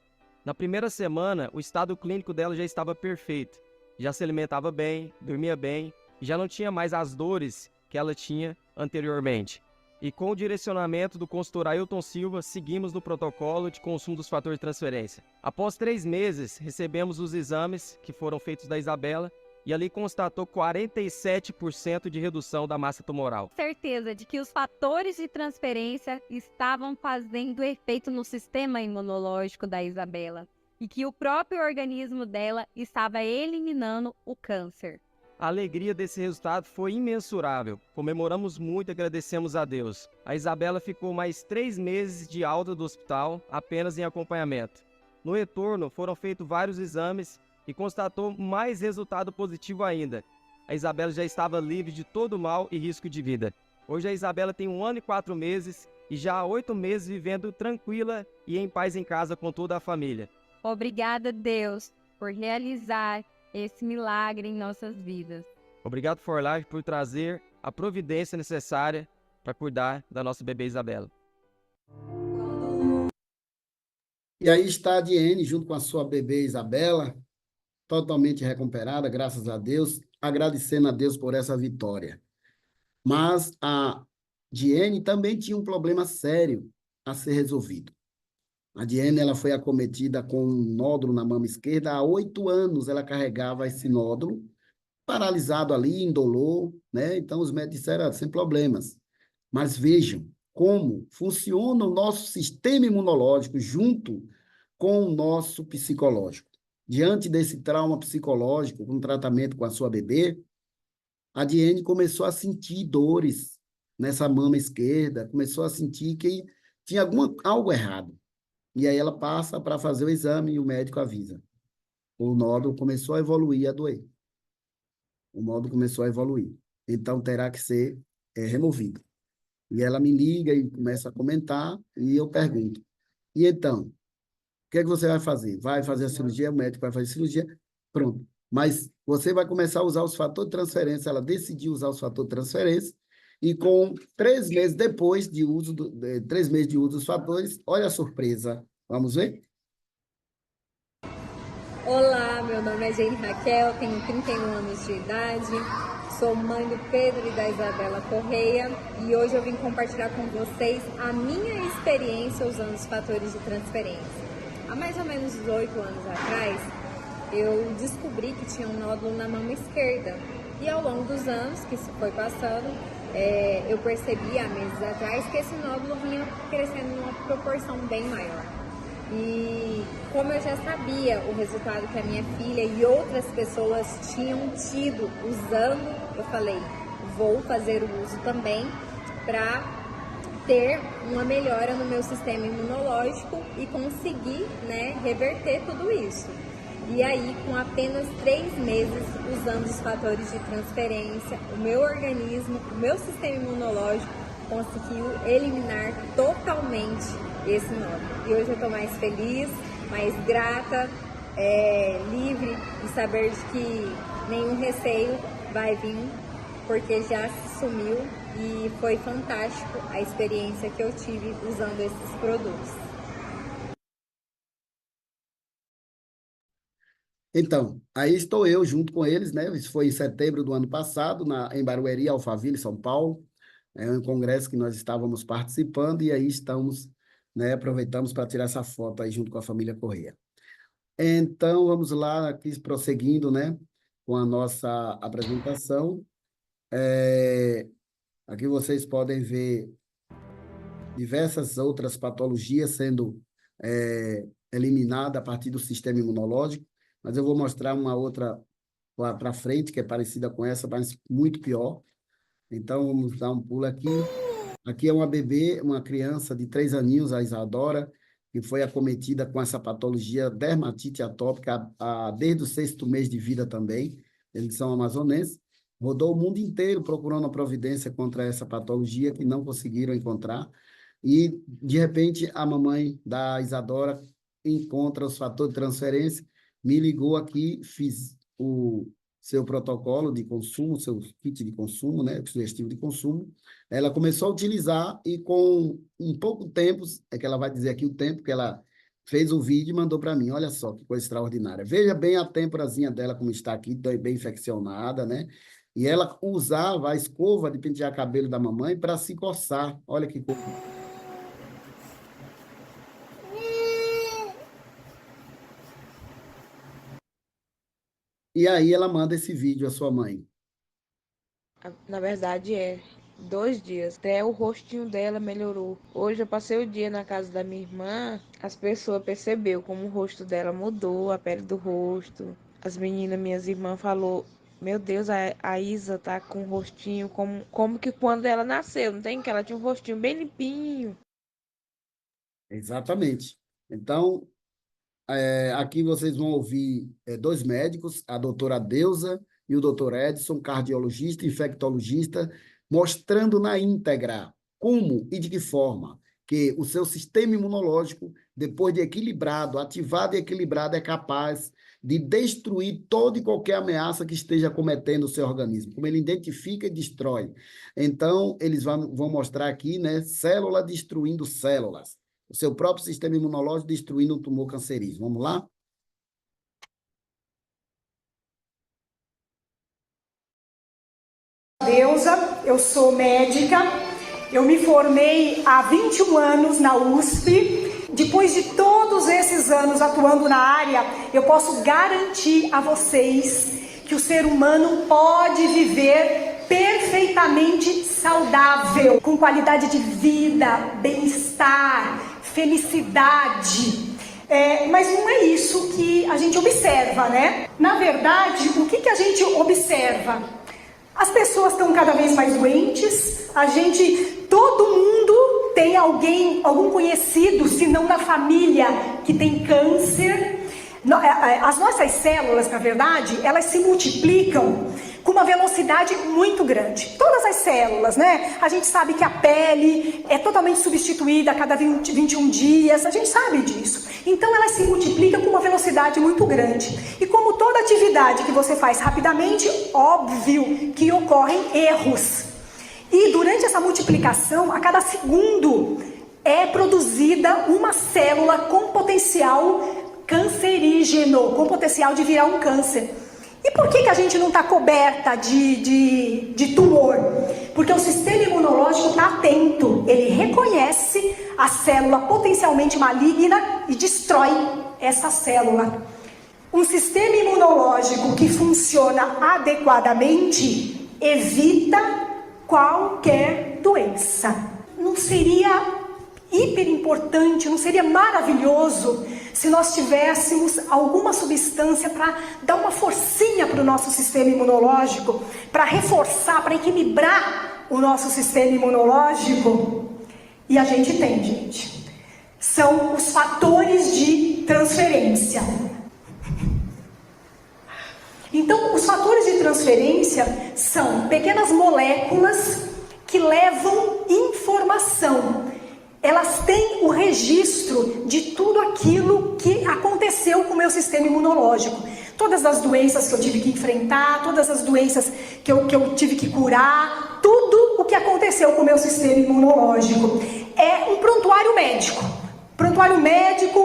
Na primeira semana, o estado clínico dela já estava perfeito. Já se alimentava bem, dormia bem e já não tinha mais as dores que ela tinha anteriormente. E com o direcionamento do consultor Ailton Silva, seguimos no protocolo de consumo dos fatores de transferência. Após 3 meses, recebemos os exames que foram feitos da Isabela e ali constatou 47% de redução da massa tumoral. Certeza de que os fatores de transferência estavam fazendo efeito no sistema imunológico da Isabela e que o próprio organismo dela estava eliminando o câncer. A alegria desse resultado foi imensurável. Comemoramos muito e agradecemos a Deus. A Isabela ficou mais 3 meses de alta do hospital, apenas em acompanhamento. No retorno, foram feitos vários exames e constatou mais resultado positivo ainda. A Isabela já estava livre de todo mal e risco de vida. Hoje a Isabela tem 1 ano e 4 meses e já há 8 meses vivendo tranquila e em paz em casa com toda a família. Obrigada, Deus, por realizar esse milagre em nossas vidas. Obrigado, For Life, por trazer a providência necessária para cuidar da nossa bebê Isabela. E aí está a Diene, junto com a sua bebê Isabela, totalmente recuperada, graças a Deus, agradecendo a Deus por essa vitória. Mas a Diene também tinha um problema sério a ser resolvido. A Diene, ela foi acometida com um nódulo na mama esquerda. Há 8 anos ela carregava esse nódulo, paralisado ali, indolor, né? Então, os médicos disseram, sem problemas. Mas vejam como funciona o nosso sistema imunológico junto com o nosso psicológico. Diante desse trauma psicológico, com tratamento com a sua bebê, a Diene começou a sentir dores nessa mama esquerda, começou a sentir que tinha algo errado. E aí ela passa para fazer o exame e o médico avisa. O nódulo começou a evoluir, a doer. O nódulo começou a evoluir. Então, terá que ser removido. E ela me liga e começa a comentar, e eu pergunto, e então, o que é que você vai fazer? Vai fazer a cirurgia? O médico vai fazer a cirurgia? Pronto. Mas você vai começar a usar os fatores de transferência. Ela decidiu usar os fatores de transferência, e com 3 meses depois de uso, 3 meses de uso dos fatores, olha a surpresa. Vamos ver? Olá, meu nome é Jane Raquel, tenho 31 anos de idade, sou mãe do Pedro e da Isabela Correia e hoje eu vim compartilhar com vocês a minha experiência usando os fatores de transferência. Há mais ou menos 8 anos atrás, eu descobri que tinha um nódulo na mama esquerda e ao longo dos anos que se foi passando, eu percebi há meses atrás que esse nódulo vinha crescendo numa proporção bem maior. E como eu já sabia o resultado que a minha filha e outras pessoas tinham tido usando, eu falei, vou fazer o uso também para ter uma melhora no meu sistema imunológico e conseguir, né, reverter tudo isso. E aí, com apenas 3 meses usando os fatores de transferência, o meu organismo, o meu sistema imunológico conseguiu eliminar totalmente esse nódulo. E hoje eu estou mais feliz, mais grata, livre de saber de que nenhum receio vai vir, porque já sumiu e foi fantástico a experiência que eu tive usando esses produtos. Então, aí estou eu junto com eles, né? Isso foi em setembro do ano passado, em Barueri, Alphaville, São Paulo. É um congresso que nós estávamos participando e aí estamos, né? Aproveitamos para tirar essa foto aí junto com a família Correia. Então, vamos lá, aqui prosseguindo, né? Com a nossa apresentação. Aqui vocês podem ver diversas outras patologias sendo eliminadas a partir do sistema imunológico, mas eu vou mostrar uma outra para frente, que é parecida com essa, mas muito pior. Então, vamos dar um pulo aqui. Aqui é uma bebê, uma criança de 3 aninhos, a Isadora, que foi acometida com essa patologia dermatite atópica desde o 6º mês de vida também. Eles são amazonenses. Rodou o mundo inteiro procurando a providência contra essa patologia, que não conseguiram encontrar. E, de repente, a mamãe da Isadora encontra os fatores de transferência, me ligou aqui, fiz o seu protocolo de consumo, seu kit de consumo, né, sugestivo de consumo. Ela começou a utilizar e em pouco tempo, é que ela vai dizer aqui o tempo que ela fez o vídeo e mandou para mim. Olha só que coisa extraordinária. Veja bem a têmporazinha dela como está aqui, bem infeccionada, né? E ela usava a escova de pentear cabelo da mamãe para se coçar. Olha que coisa. E aí ela manda esse vídeo à sua mãe. Na verdade, 2 dias. Até o rostinho dela melhorou. Hoje eu passei o dia na casa da minha irmã. As pessoas perceberam como o rosto dela mudou, a pele do rosto. As meninas, minhas irmãs, falou: meu Deus, a Isa tá com o rostinho como que quando ela nasceu, não tem? Que ela tinha um rostinho bem limpinho. Exatamente. Então, aqui vocês vão ouvir 2 médicos, a doutora Deusa e o doutor Edson, cardiologista e infectologista, mostrando na íntegra como e de que forma que o seu sistema imunológico, depois de equilibrado, ativado e equilibrado, é capaz de destruir toda e qualquer ameaça que esteja cometendo o seu organismo, como ele identifica e destrói. Então, eles vão mostrar aqui, né, célula destruindo células, o seu próprio sistema imunológico destruindo um tumor cancerígeno. Vamos lá? Deusa, eu sou médica, eu me formei há 21 anos na USP. Depois de todos esses anos atuando na área, eu posso garantir a vocês que o ser humano pode viver perfeitamente saudável, com qualidade de vida, bem-estar, felicidade. Mas não é isso que a gente observa, né? Na verdade, o que a gente observa? As pessoas estão cada vez mais doentes, todo mundo tem algum conhecido, se não na família, que tem câncer. As nossas células, na verdade, elas se multiplicam com uma velocidade muito grande. Todas as células, né? A gente sabe que a pele é totalmente substituída a cada 21 dias, a gente sabe disso. Então elas se multiplicam com uma velocidade muito grande. E como toda atividade que você faz rapidamente, óbvio que ocorrem erros. E durante essa multiplicação, a cada segundo é produzida uma célula com potencial cancerígeno, com potencial de virar um câncer. E por que a gente não está coberta de tumor? Porque o sistema imunológico está atento, ele reconhece a célula potencialmente maligna e destrói essa célula. Um sistema imunológico que funciona adequadamente evita qualquer doença. Não seria hiper importante, não seria maravilhoso se nós tivéssemos alguma substância para dar uma forcinha para o nosso sistema imunológico, para reforçar, para equilibrar o nosso sistema imunológico? E a gente tem, gente. São os fatores de transferência. Então, os fatores de transferência são pequenas moléculas que levam informação. Elas têm o registro de tudo aquilo que aconteceu com o meu sistema imunológico. Todas as doenças que eu tive que enfrentar, todas as doenças que eu tive que curar, tudo o que aconteceu com o meu sistema imunológico. É um prontuário médico. Prontuário médico,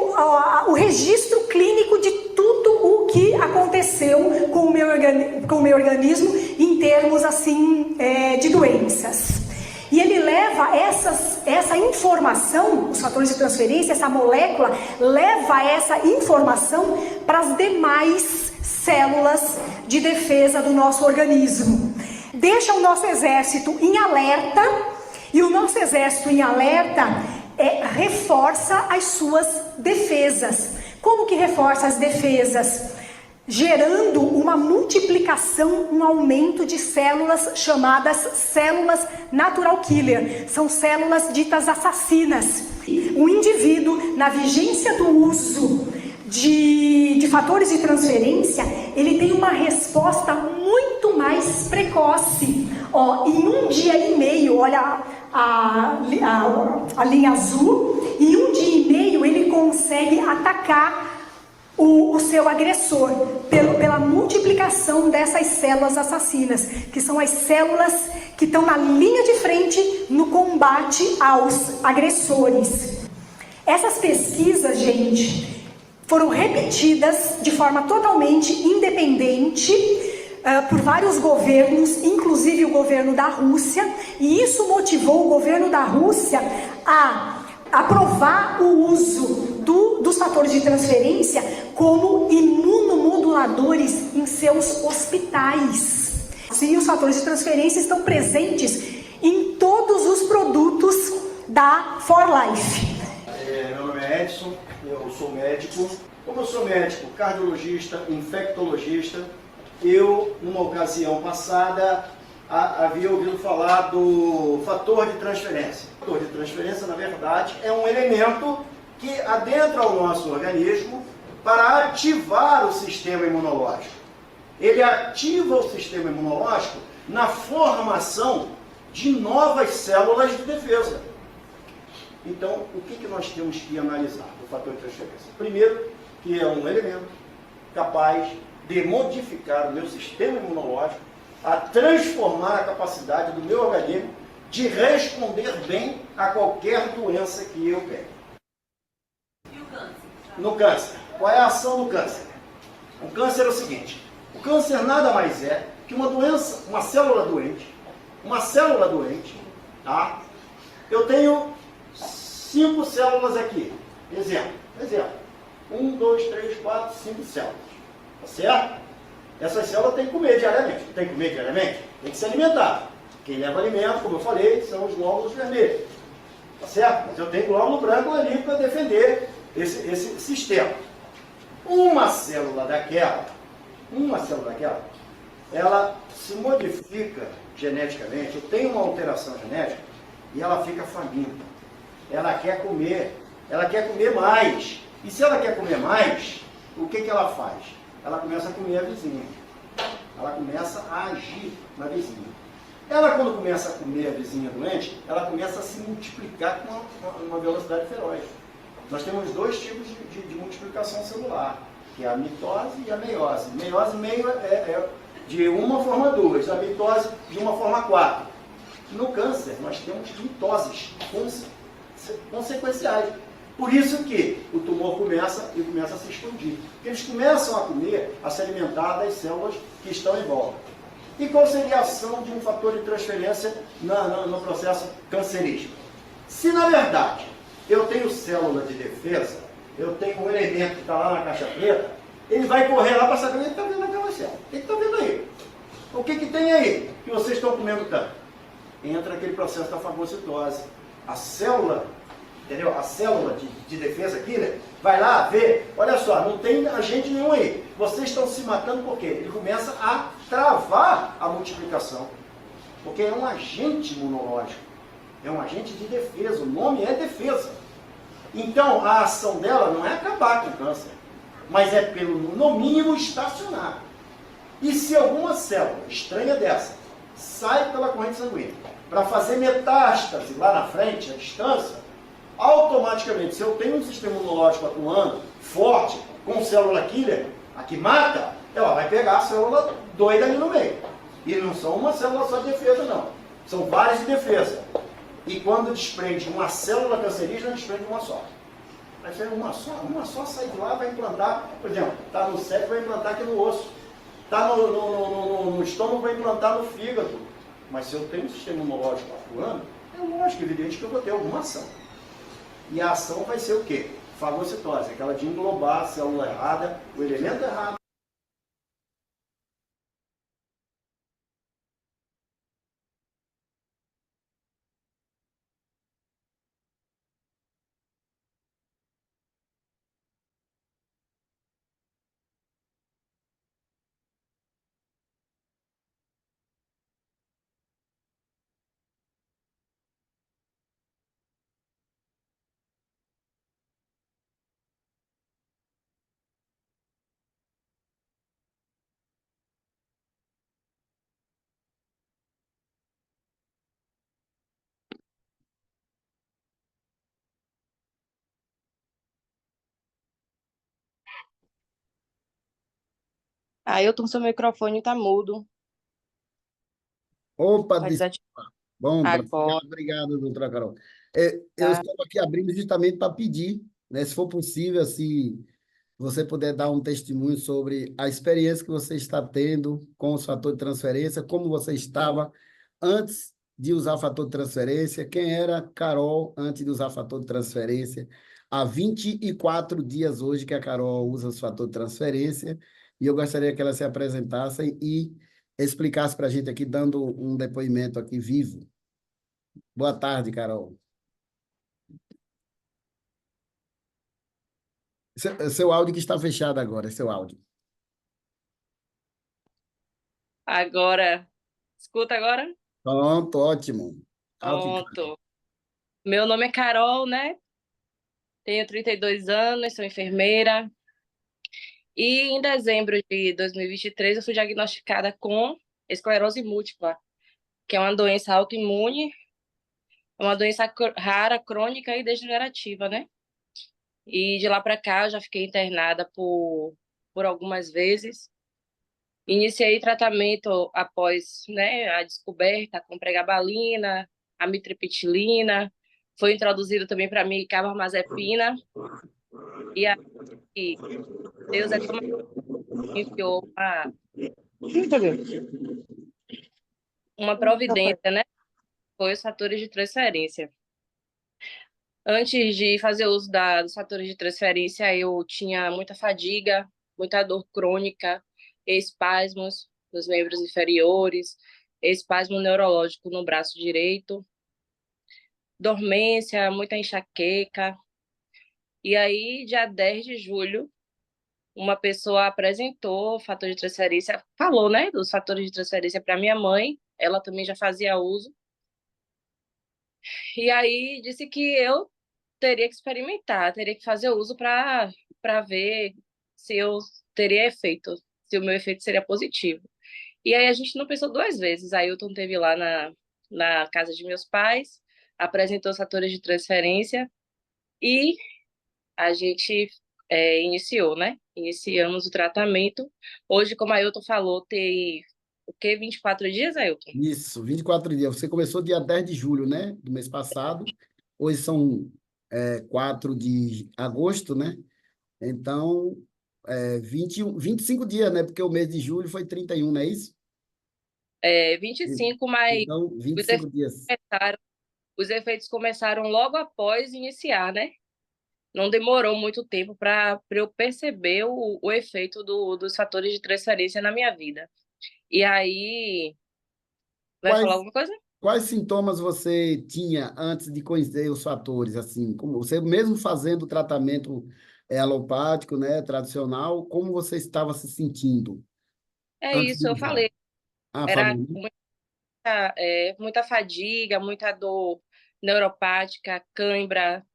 o registro clínico de tudo o que aconteceu com o meu organismo em termos assim, de doenças. E ele leva essa informação, os fatores de transferência, essa molécula, leva essa informação para as demais células de defesa do nosso organismo. Deixa o nosso exército em alerta, e o nosso exército em alerta reforça as suas defesas. Como que reforça as defesas? Gerando uma multiplicação, um aumento de células chamadas células natural killer. São células ditas assassinas. O indivíduo, na vigência do uso de fatores de transferência, ele tem uma resposta muito mais precoce. Em 1 dia e meio, olha a linha azul, em 1 dia e meio ele consegue atacar o seu agressor, pela multiplicação dessas células assassinas, que são as células que estão na linha de frente no combate aos agressores. Essas pesquisas, gente, foram repetidas de forma totalmente independente por vários governos, inclusive o governo da Rússia, e isso motivou o governo da Rússia a aprovar o uso dos fatores de transferência como imunomoduladores em seus hospitais. E os fatores de transferência estão presentes em todos os produtos da For Life. Meu nome é Edson, eu sou médico. Como eu sou médico, cardiologista, infectologista, eu, numa ocasião passada, havia ouvido falar do fator de transferência. O fator de transferência, na verdade, é um elemento que adentra o nosso organismo para ativar o sistema imunológico. Ele ativa o sistema imunológico na formação de novas células de defesa. Então, o que nós temos que analisar do fator de transferência? Primeiro, que é um elemento capaz de modificar o meu sistema imunológico, a transformar a capacidade do meu organismo de responder bem a qualquer doença que eu tenho. E o câncer? No câncer, qual é a ação do câncer? O câncer é o seguinte: o câncer nada mais é que uma doença, uma célula doente, uma célula doente, tá? Eu tenho 5 células aqui. Exemplo. 1, 2, 3, 4, 5 células. Tá certo? Essas células têm que comer diariamente. Tem que comer diariamente? Tem que se alimentar. Quem leva alimento, como eu falei, são os glóbulos vermelhos. Tá certo? Mas eu tenho glóbulo branco ali para defender esse sistema. Uma célula daquela, ela se modifica geneticamente, tem uma alteração genética e ela fica faminta. Ela quer comer mais. E se ela quer comer mais, o que ela faz? Ela começa a comer a vizinha. Ela começa a agir na vizinha. Ela, quando começa a comer a vizinha doente, ela começa a se multiplicar com uma velocidade feroz. Nós temos 2 tipos de multiplicação celular, que é a mitose e a meiose. Meiose meio é de uma forma 2, a mitose de uma forma 4. No câncer, nós temos mitoses consequenciais. Por isso que o tumor começa a se expandir. Porque eles começam a comer, a se alimentar das células que estão em volta. E qual seria a ação de um fator de transferência no processo cancerígeno? Se, na verdade, eu tenho célula de defesa, eu tenho um elemento que está lá na caixa preta, ele vai correr lá para saber o que está vendo naquela célula. O que está vendo aí? O que tem aí que vocês estão comendo tanto? Entra aquele processo da fagocitose. A célula, entendeu? A célula de defesa aqui, né? Vai lá ver, olha só, não tem agente nenhum aí. Vocês estão se matando por quê? Ele começa a travar a multiplicação. Porque é um agente imunológico. É um agente de defesa. O nome é defesa. Então, a ação dela não é acabar com o câncer, mas é, no mínimo, estacionar. E se alguma célula estranha dessa sai pela corrente sanguínea para fazer metástase lá na frente, à distância, automaticamente, se eu tenho um sistema imunológico atuando forte, com célula killer, a que mata, ela vai pegar a célula doida ali no meio. E não são uma célula só de defesa, não. São várias de defesa. E quando desprende uma célula cancerígena, desprende uma só. Vai ser uma só sai de lá, vai implantar, por exemplo, está no cérebro, vai implantar aqui no osso. Está no estômago, vai implantar no fígado. Mas se eu tenho um sistema imunológico atuando, é lógico, evidente que eu vou ter alguma ação. E a ação vai ser o quê? Fagocitose, aquela de englobar a célula errada, o elemento errado. Ailton, seu microfone tá mudo. Opa, Pode desativar bom, agora. obrigado, doutora Carol. Eu Tá? estou aqui abrindo justamente para pedir, né, se for possível, se você puder dar um testemunho sobre a experiência que você está tendo com os fatores de transferência, como você estava antes de usar fator de transferência, quem era Carol antes de usar fator de transferência. Há 24 dias hoje que a Carol usa os fatores de transferência, e eu gostaria que ela se apresentasse e explicasse para a gente aqui, dando um depoimento aqui vivo. Boa tarde, Carol. Seu áudio que está fechado agora, seu áudio. Agora, escuta agora? Pronto, ótimo. Alto e claro. Pronto. Meu nome é Carol, né? Tenho 32 anos, sou enfermeira. E em dezembro de 2023 eu fui diagnosticada com esclerose múltipla, que é uma doença autoimune, é uma doença rara, crônica e degenerativa, né? E de lá para cá eu já fiquei internada por algumas vezes. Iniciei tratamento após, né, a descoberta com pregabalina, amitriptilina. Foi introduzido também para mim carbamazepina. E aí, Deus é como enfiou uma... uma providência, né? Foi os fatores de transferência. Antes de fazer uso dos fatores de transferência, eu tinha muita fadiga, muita dor crônica, espasmos nos membros inferiores, espasmo neurológico no braço direito, dormência, muita enxaqueca. E aí, dia 10 de julho, uma pessoa apresentou o fator de transferência, falou, né, dos fatores de transferência para minha mãe, ela também já fazia uso. E aí disse que eu teria que experimentar, teria que fazer uso para ver se eu teria efeito, se o meu efeito seria positivo. E aí a gente não pensou duas vezes. A Ailton teve lá na casa de meus pais, apresentou os fatores de transferência e a gente iniciou, né? Iniciamos o tratamento. Hoje, como a Ailton falou, tem o quê? 24 dias, Ailton? Isso, 24 dias. Você começou dia 10 de julho, né? Do mês passado. Hoje são 4 de agosto, né? Então, 25 dias, né? Porque o mês de julho foi 31, não é isso? 25, mas Então, 25 dias. Os efeitos começaram logo após iniciar, né? Não demorou muito tempo para eu perceber o efeito dos fatores de transferência na minha vida. E aí, vai falar alguma coisa? Quais sintomas você tinha antes de conhecer os fatores? Assim, como você mesmo fazendo o tratamento alopático, né, tradicional, como você estava se sentindo antes de Isso, eu usar? falei. Era Falou, né? muita fadiga, muita dor neuropática, cãibra,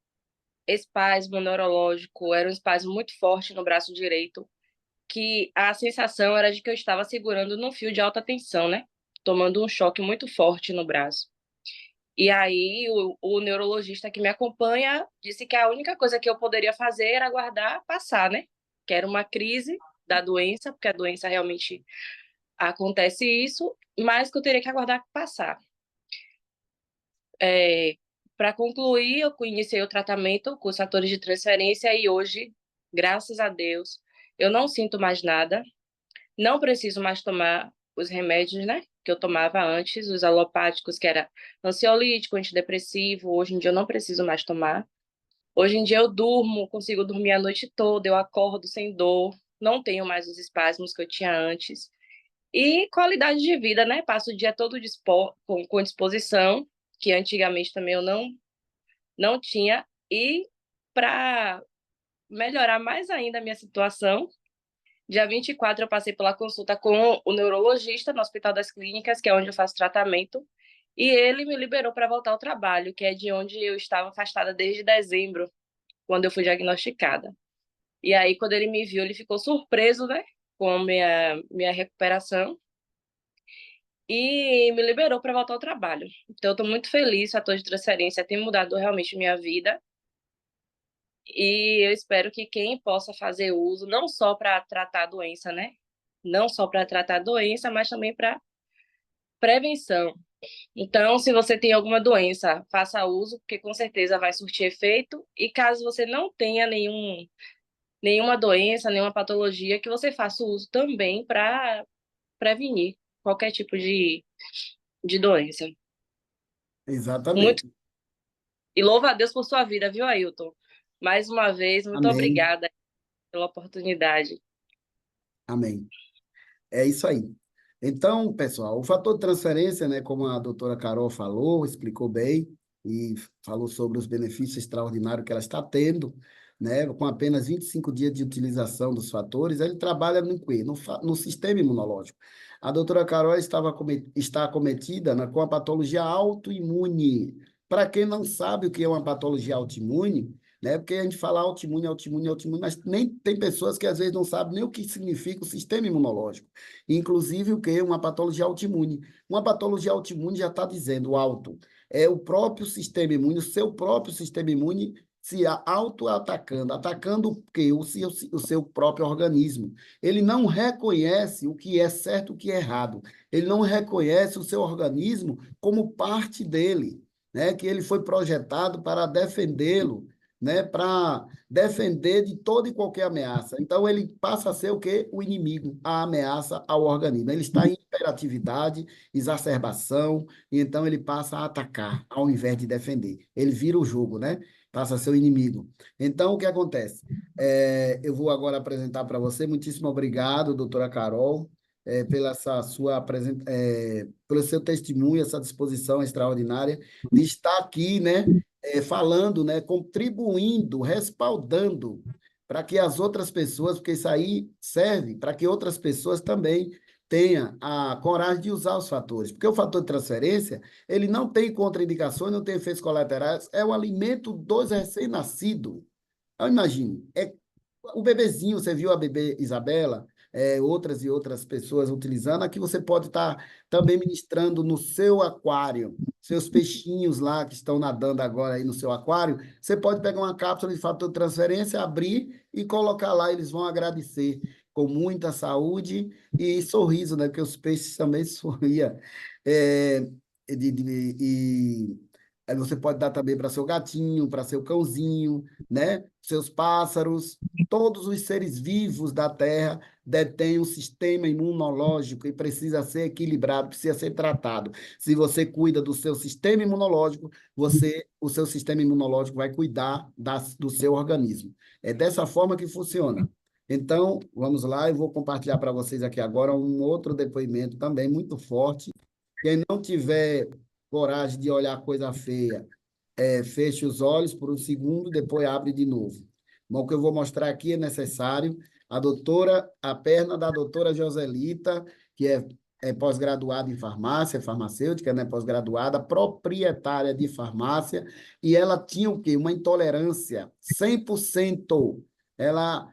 espasmo neurológico. Era um espasmo muito forte no braço direito, que a sensação era de que eu estava segurando num fio de alta tensão, né? Tomando um choque muito forte no braço. E aí o neurologista que me acompanha disse que a única coisa que eu poderia fazer era aguardar passar, né? Que era uma crise da doença, porque a doença realmente acontece isso, mas que eu teria que aguardar passar. Para concluir, eu iniciei o tratamento com os fatores de transferência e hoje, graças a Deus, eu não sinto mais nada, não preciso mais tomar os remédios, né, que eu tomava antes, os alopáticos, que era ansiolítico, antidepressivo. Hoje em dia eu não preciso mais tomar. Hoje em dia eu durmo, consigo dormir a noite toda, eu acordo sem dor, não tenho mais os espasmos que eu tinha antes. E qualidade de vida, né? Passo o dia todo com disposição, que antigamente também eu não tinha. E para melhorar mais ainda a minha situação, dia 24 eu passei pela consulta com o neurologista no Hospital das Clínicas, que é onde eu faço tratamento, e ele me liberou para voltar ao trabalho, que é de onde eu estava afastada desde dezembro, quando eu fui diagnosticada. E aí, quando ele me viu, ele ficou surpreso, né, com a minha recuperação, e me liberou para voltar ao trabalho. Então, eu estou muito feliz, o fator de transferência tem mudado realmente minha vida, e eu espero que quem possa fazer uso, não só para tratar a doença, né? Não só para tratar a doença, mas também para prevenção. Então, se você tem alguma doença, faça uso, porque com certeza vai surtir efeito. E caso você não tenha nenhuma doença, nenhuma patologia, que você faça uso também para prevenir qualquer tipo de doença. Exatamente. E louva a Deus por sua vida, viu, Ailton? Mais uma vez, muito Amém. obrigada pela oportunidade. Amém. É isso aí. Então, pessoal, o fator de transferência, né, como a doutora Carol falou, explicou bem e falou sobre os benefícios extraordinários que ela está tendo, né, com apenas 25 dias de utilização dos fatores, ele trabalha no quê? No sistema imunológico. A doutora Carol está acometida, né, com a patologia autoimune. Para quem não sabe o que é uma patologia autoimune, né? Porque a gente fala autoimune, autoimune, autoimune, mas nem tem pessoas que às vezes não sabem nem o que significa o sistema imunológico. Inclusive o que é uma patologia autoimune. Uma patologia autoimune já está dizendo auto. É o próprio sistema imune, o seu próprio sistema imune se auto-atacando. Atacando o quê? O seu próprio organismo. Ele não reconhece o que é certo e o que é errado. Ele não reconhece o seu organismo como parte dele, né? Que ele foi projetado para defendê-lo, né, para defender de toda e qualquer ameaça. Então, ele passa a ser o quê? O inimigo, a ameaça ao organismo. Ele está em hiperatividade, exacerbação, e então ele passa a atacar, ao invés de defender. Ele vira o jogo, né? Passa a ser o inimigo. Então, o que acontece? Eu vou agora apresentar para você. Muitíssimo obrigado, doutora Carol, pelo seu testemunho, essa disposição extraordinária de estar aqui, né, falando, né, contribuindo, respaldando para que as outras pessoas, porque isso aí serve para que outras pessoas também tenham a coragem de usar os fatores, porque o fator de transferência, ele não tem contraindicações, não tem efeitos colaterais, é o alimento dos recém-nascidos. Então, imagine, o bebezinho, você viu a bebê Isabela, outras e outras pessoas utilizando, aqui você pode estar também ministrando no seu aquário, seus peixinhos lá que estão nadando agora aí no seu aquário, você pode pegar uma cápsula de fator de transferência, abrir e colocar lá, eles vão agradecer com muita saúde e sorriso, né? Porque os peixes também sorriam. É, aí você pode dar também para seu gatinho, para seu cãozinho, né? Seus pássaros, todos os seres vivos da Terra detêm um sistema imunológico e precisa ser equilibrado, precisa ser tratado. Se você cuida do seu sistema imunológico, o seu sistema imunológico vai cuidar do seu organismo. É dessa forma que funciona. Então, vamos lá, eu vou compartilhar para vocês aqui agora um outro depoimento também muito forte. Quem não tiver coragem de olhar coisa feia, feche os olhos por um segundo, depois abre de novo. Mas o que eu vou mostrar aqui é necessário. A perna da doutora Joselita, que é pós-graduada em farmácia, é farmacêutica, né? Pós-graduada, proprietária de farmácia, e ela tinha o quê? Uma intolerância 100%. Ela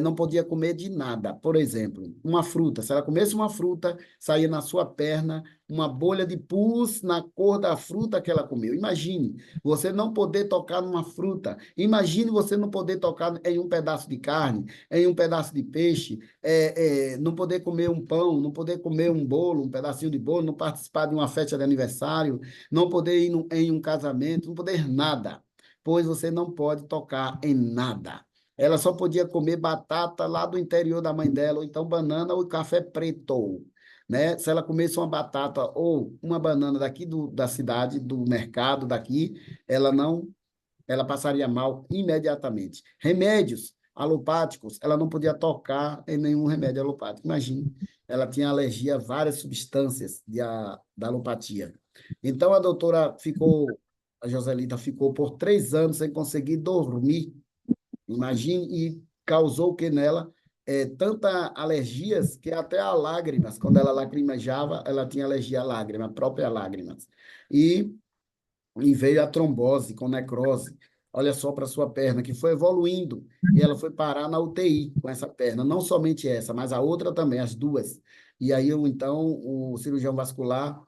não podia comer de nada. Por exemplo, uma fruta. Se ela comesse uma fruta, saía na sua perna uma bolha de pus na cor da fruta que ela comeu. Imagine você não poder tocar numa fruta. Imagine você não poder tocar em um pedaço de carne, em um pedaço de peixe, não poder comer um pão, não poder comer um bolo, um pedacinho de bolo, não participar de uma festa de aniversário, não poder ir em um casamento, não poder nada, pois você não pode tocar em nada. Ela só podia comer batata lá do interior da mãe dela, ou então banana ou café preto, né? Se ela comesse uma batata ou uma banana daqui da cidade, do mercado daqui, ela passaria mal imediatamente. Remédios alopáticos, ela não podia tocar em nenhum remédio alopático. Imagine, ela tinha alergia a várias substâncias da alopatia. Então, a Joselita ficou por 3 anos sem conseguir dormir. Imagine, e causou o que nela? Tanta alergias que até a lágrimas, quando ela lacrimejava, ela tinha alergia à lágrima, a própria lágrimas. E veio a trombose com necrose. Olha só para sua perna, que foi evoluindo, e ela foi parar na UTI com essa perna, não somente essa, mas a outra também, as duas. E aí, então, o cirurgião vascular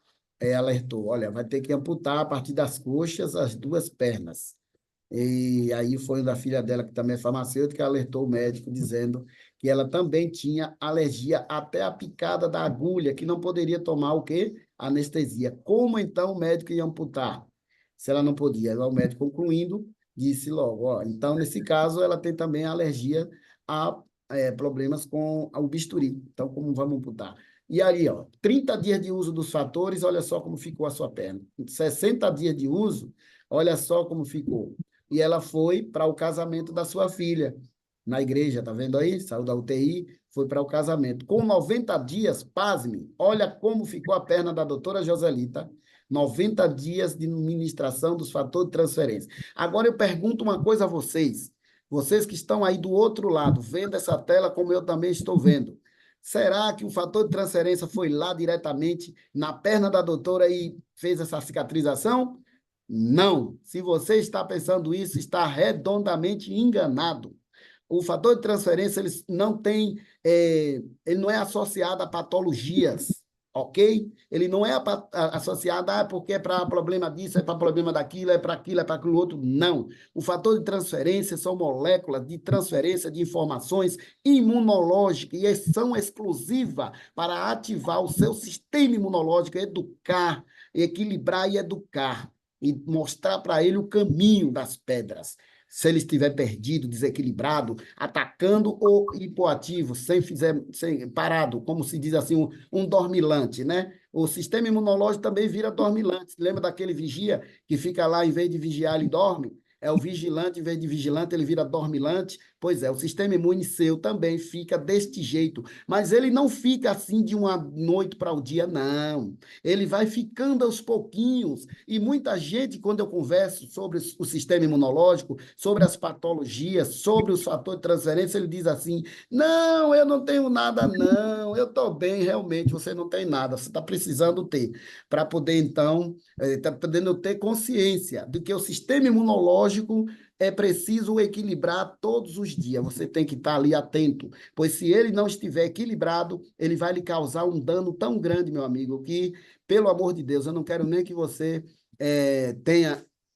alertou, olha, vai ter que amputar a partir das coxas as 2 pernas. E aí foi da filha dela, que também é farmacêutica, alertou o médico, dizendo que ela também tinha alergia até a picada da agulha, que não poderia tomar o quê? Anestesia. Como então o médico ia amputar? Se ela não podia. O médico, concluindo, disse logo, ó, então, nesse caso, ela tem também alergia a problemas com o bisturi. Então, como vamos amputar? E aí, ó, 30 dias de uso dos fatores, olha só como ficou a sua perna. 60 dias de uso, olha só como ficou. E ela foi para o casamento da sua filha, na igreja, tá vendo aí? Saiu da UTI, foi para o casamento. Com 90 dias, pasme, olha como ficou a perna da doutora Joselita, 90 dias de ministração dos fatores de transferência. Agora eu pergunto uma coisa a vocês que estão aí do outro lado, vendo essa tela como eu também estou vendo. Será que o fator de transferência foi lá diretamente na perna da doutora e fez essa cicatrização? Não. Se você está pensando isso, está redondamente enganado. O fator de transferência ele não é associado a patologias, ok? Ele não é associado porque é para problema disso, é para problema daquilo, é para aquilo outro. Não. O fator de transferência são moléculas de transferência de informações imunológicas e são exclusivas para ativar o seu sistema imunológico, educar, equilibrar e educar, e mostrar para ele o caminho das pedras. se ele estiver perdido, desequilibrado, atacando o hipoativo, sem parado, como se diz assim, um dormilante, né? O sistema imunológico também vira dormilante. Lembra daquele vigia que fica lá, em vez de vigiar, ele dorme? É o vigilante, em vez de vigilante, ele vira dormilante. Pois é, o sistema imune seu também fica deste jeito. Mas ele não fica assim de uma noite para o dia, não. Ele vai ficando aos pouquinhos. E muita gente, quando eu converso sobre o sistema imunológico, sobre as patologias, sobre os fatores de transferência, ele diz assim: não, eu não tenho nada, não. Eu estou bem, realmente, você não tem nada. Você está precisando ter. Para poder, então, está podendo ter consciência de que o sistema imunológico é preciso equilibrar todos os dias. Você tem que estar ali atento, pois se ele não estiver equilibrado, ele vai lhe causar um dano tão grande, meu amigo, que, pelo amor de Deus, eu não quero nem que você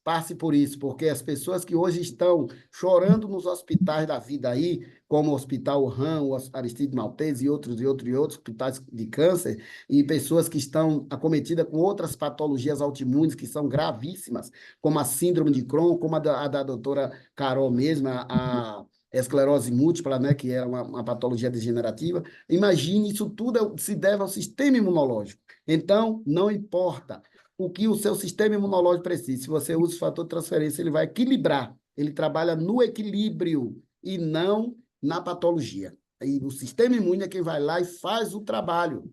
passe por isso, porque as pessoas que hoje estão chorando nos hospitais da vida aí, como o Hospital RAM, o Aristide Maltese e outros hospitais de câncer, e pessoas que estão acometidas com outras patologias autoimunes que são gravíssimas, como a síndrome de Crohn, como a da doutora Carol mesmo, a esclerose múltipla, né, que é uma patologia degenerativa. Imagine, isso tudo se deve ao sistema imunológico. Então, não importa o que o seu sistema imunológico precisa. Se você usa o fator de transferência, ele vai equilibrar. Ele trabalha no equilíbrio e não na patologia. E o sistema imune é quem vai lá e faz o trabalho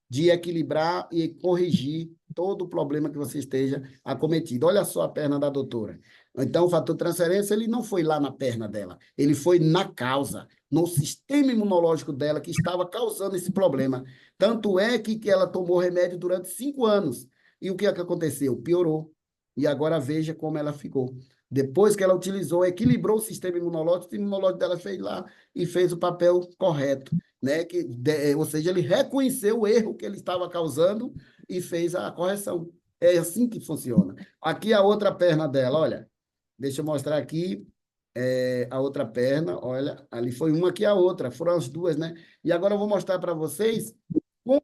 de equilibrar e corrigir todo o problema que você esteja acometido. Olha só a perna da doutora. Então, o fator de transferência, ele não foi lá na perna dela, ele foi na causa, no sistema imunológico dela que estava causando esse problema. Tanto é que ela tomou remédio durante 5 anos. E o que é que aconteceu? Piorou. E agora veja como ela ficou. Depois que ela utilizou, equilibrou o sistema imunológico dela fez lá e fez o papel correto, né? Ou seja, ele reconheceu o erro que ele estava causando e fez a correção. É assim que funciona. Aqui a outra perna dela, olha. Deixa eu mostrar aqui a outra perna, olha, ali foi uma aqui a outra, foram as duas, né? E agora eu vou mostrar para vocês como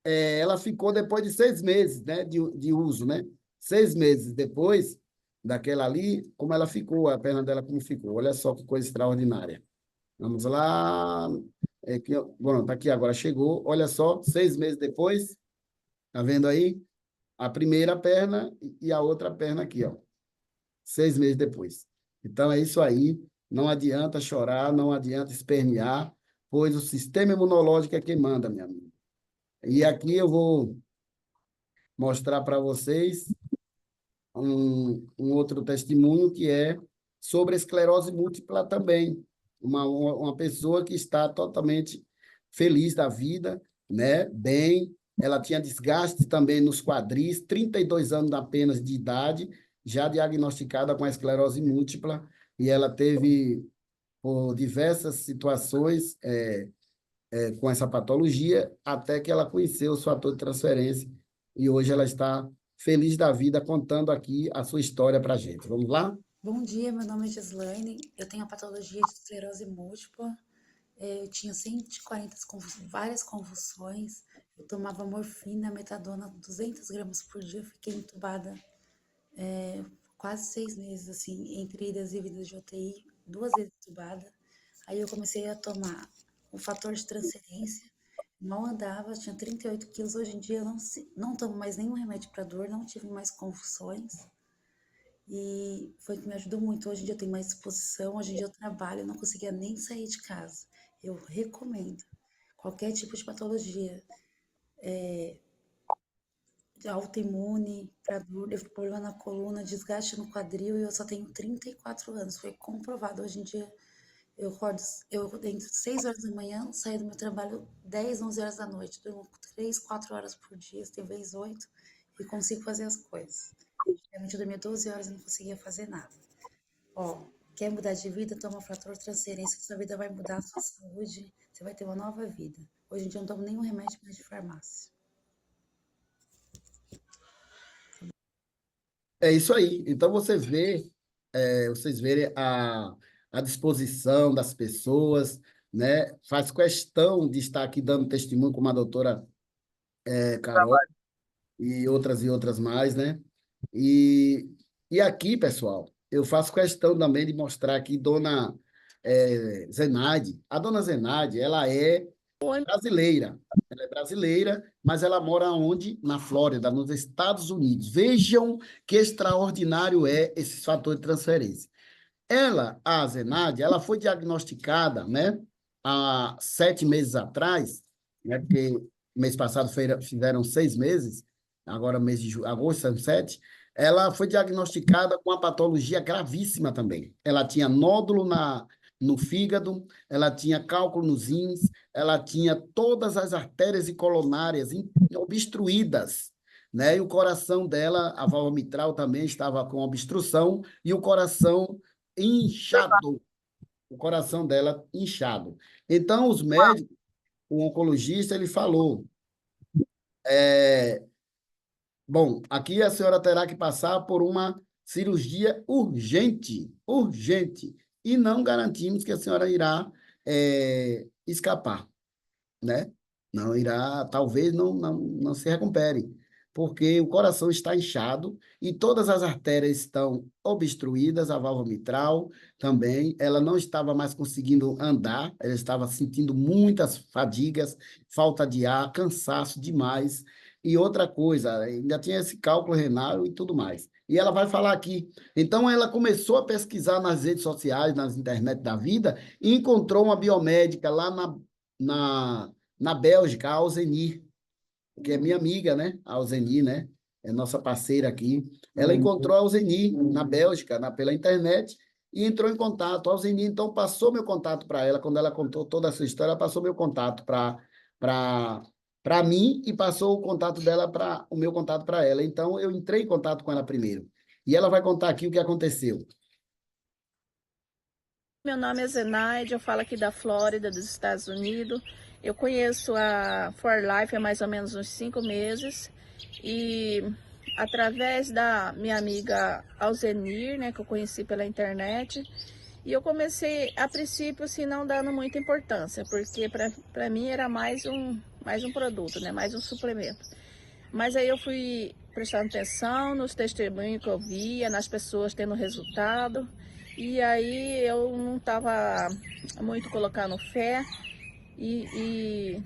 ela ficou depois de 6 meses, né, de uso, né? 6 meses depois daquela ali, como ela ficou, a perna dela como ficou. Olha só que coisa extraordinária. Vamos lá. Bom, tá aqui agora, chegou. Olha só, 6 meses depois, tá vendo aí? A primeira perna e a outra perna aqui, ó. 6 meses depois. Então, é isso aí. Não adianta chorar, não adianta espernear, pois o sistema imunológico é quem manda, minha amiga. E aqui eu vou mostrar para vocês um outro testemunho que é sobre a esclerose múltipla também. Uma pessoa que está totalmente feliz da vida, né? Bem, ela tinha desgaste também nos quadris, 32 anos apenas de idade, já diagnosticada com a esclerose múltipla, e ela teve, por diversas situações, com essa patologia, até que ela conheceu os fatores de transferência, e hoje ela está feliz da vida contando aqui a sua história para a gente. Vamos lá? Bom dia, meu nome é Gislaine, eu tenho a patologia de esclerose múltipla, eu tinha 140 várias convulsões, eu tomava morfina, metadona, 200 gramas por dia, fiquei entubada quase 6 meses, assim, entre idas e vindas de UTI, 2 vezes entubada. Aí eu comecei a tomar o fator de transferência, não andava, tinha 38 quilos, hoje em dia eu não tomo mais nenhum remédio para dor, não tive mais convulsões, e foi que me ajudou muito. Hoje em dia eu tenho mais disposição, hoje em dia eu trabalho, eu não conseguia nem sair de casa. Eu recomendo qualquer tipo de patologia, de autoimune, para dor, eu fico problema na coluna, desgaste no quadril, e eu só tenho 34 anos, foi comprovado. Hoje em dia eu entro 6 horas da manhã, saio do meu trabalho 10, 11 horas da noite, durmo 3, 4 horas por dia, tem vez 8, e consigo fazer as coisas. Antigamente eu dormia 12 horas e não conseguia fazer nada. Ó, quer mudar de vida? Toma fator transferência, que sua vida vai mudar, a sua saúde, você vai ter uma nova vida. Hoje em dia eu não tomo nenhum remédio mais de farmácia. É isso aí. Então, vocês verem a disposição das pessoas, né? Faz questão de estar aqui dando testemunho, como a doutora Carol e outras mais, né? E aqui, pessoal, eu faço questão também de mostrar aqui Dona Zenaide. A Dona Zenaide, ela é brasileira. Ela é brasileira, mas ela mora onde? Na Flórida, nos Estados Unidos. Vejam que extraordinário é esse fator de transferência. Ela, a Zenaide, ela foi diagnosticada, né, há 7 meses atrás, né, porque mês passado fizeram 6 meses, agora mês de agosto são 7. Ela foi diagnosticada com uma patologia gravíssima também. Ela tinha nódulo no fígado, ela tinha cálculo nos rins, ela tinha todas as artérias e coronárias obstruídas, né? E o coração dela, a válvula mitral também estava com obstrução e o coração inchado, o coração dela inchado. Então, os médicos, o oncologista, ele falou, bom, aqui a senhora terá que passar por uma cirurgia urgente, e não garantimos que a senhora irá escapar, né? Não irá, talvez não se recupere, porque o coração está inchado e todas as artérias estão obstruídas, a válvula mitral também, ela não estava mais conseguindo andar, ela estava sentindo muitas fadigas, falta de ar, cansaço demais, e outra coisa, ainda tinha esse cálculo renal e tudo mais. E ela vai falar aqui. Então, ela começou a pesquisar nas redes sociais, nas internet da vida, e encontrou uma biomédica lá na Bélgica, a Alzenir, que é minha amiga, né? A Alzenir, né? É nossa parceira aqui. Ela encontrou a Alzenir na Bélgica, pela internet, e entrou em contato. A Alzenir, então, passou meu contato para ela. Quando ela contou toda a sua história, ela passou meu contato para mim e passou o meu contato para ela. Então, eu entrei em contato com ela primeiro. E ela vai contar aqui o que aconteceu. Meu nome é Zenaide, eu falo aqui da Flórida, dos Estados Unidos. Eu conheço a For Life há mais ou menos uns 5 meses e através da minha amiga Alzenir, né, que eu conheci pela internet, e eu comecei, a princípio, assim, não dando muita importância, porque para mim era mais um produto, né, mais um suplemento. Mas aí eu fui prestando atenção nos testemunhos que eu via, nas pessoas tendo resultado, e aí eu não estava muito colocando fé, e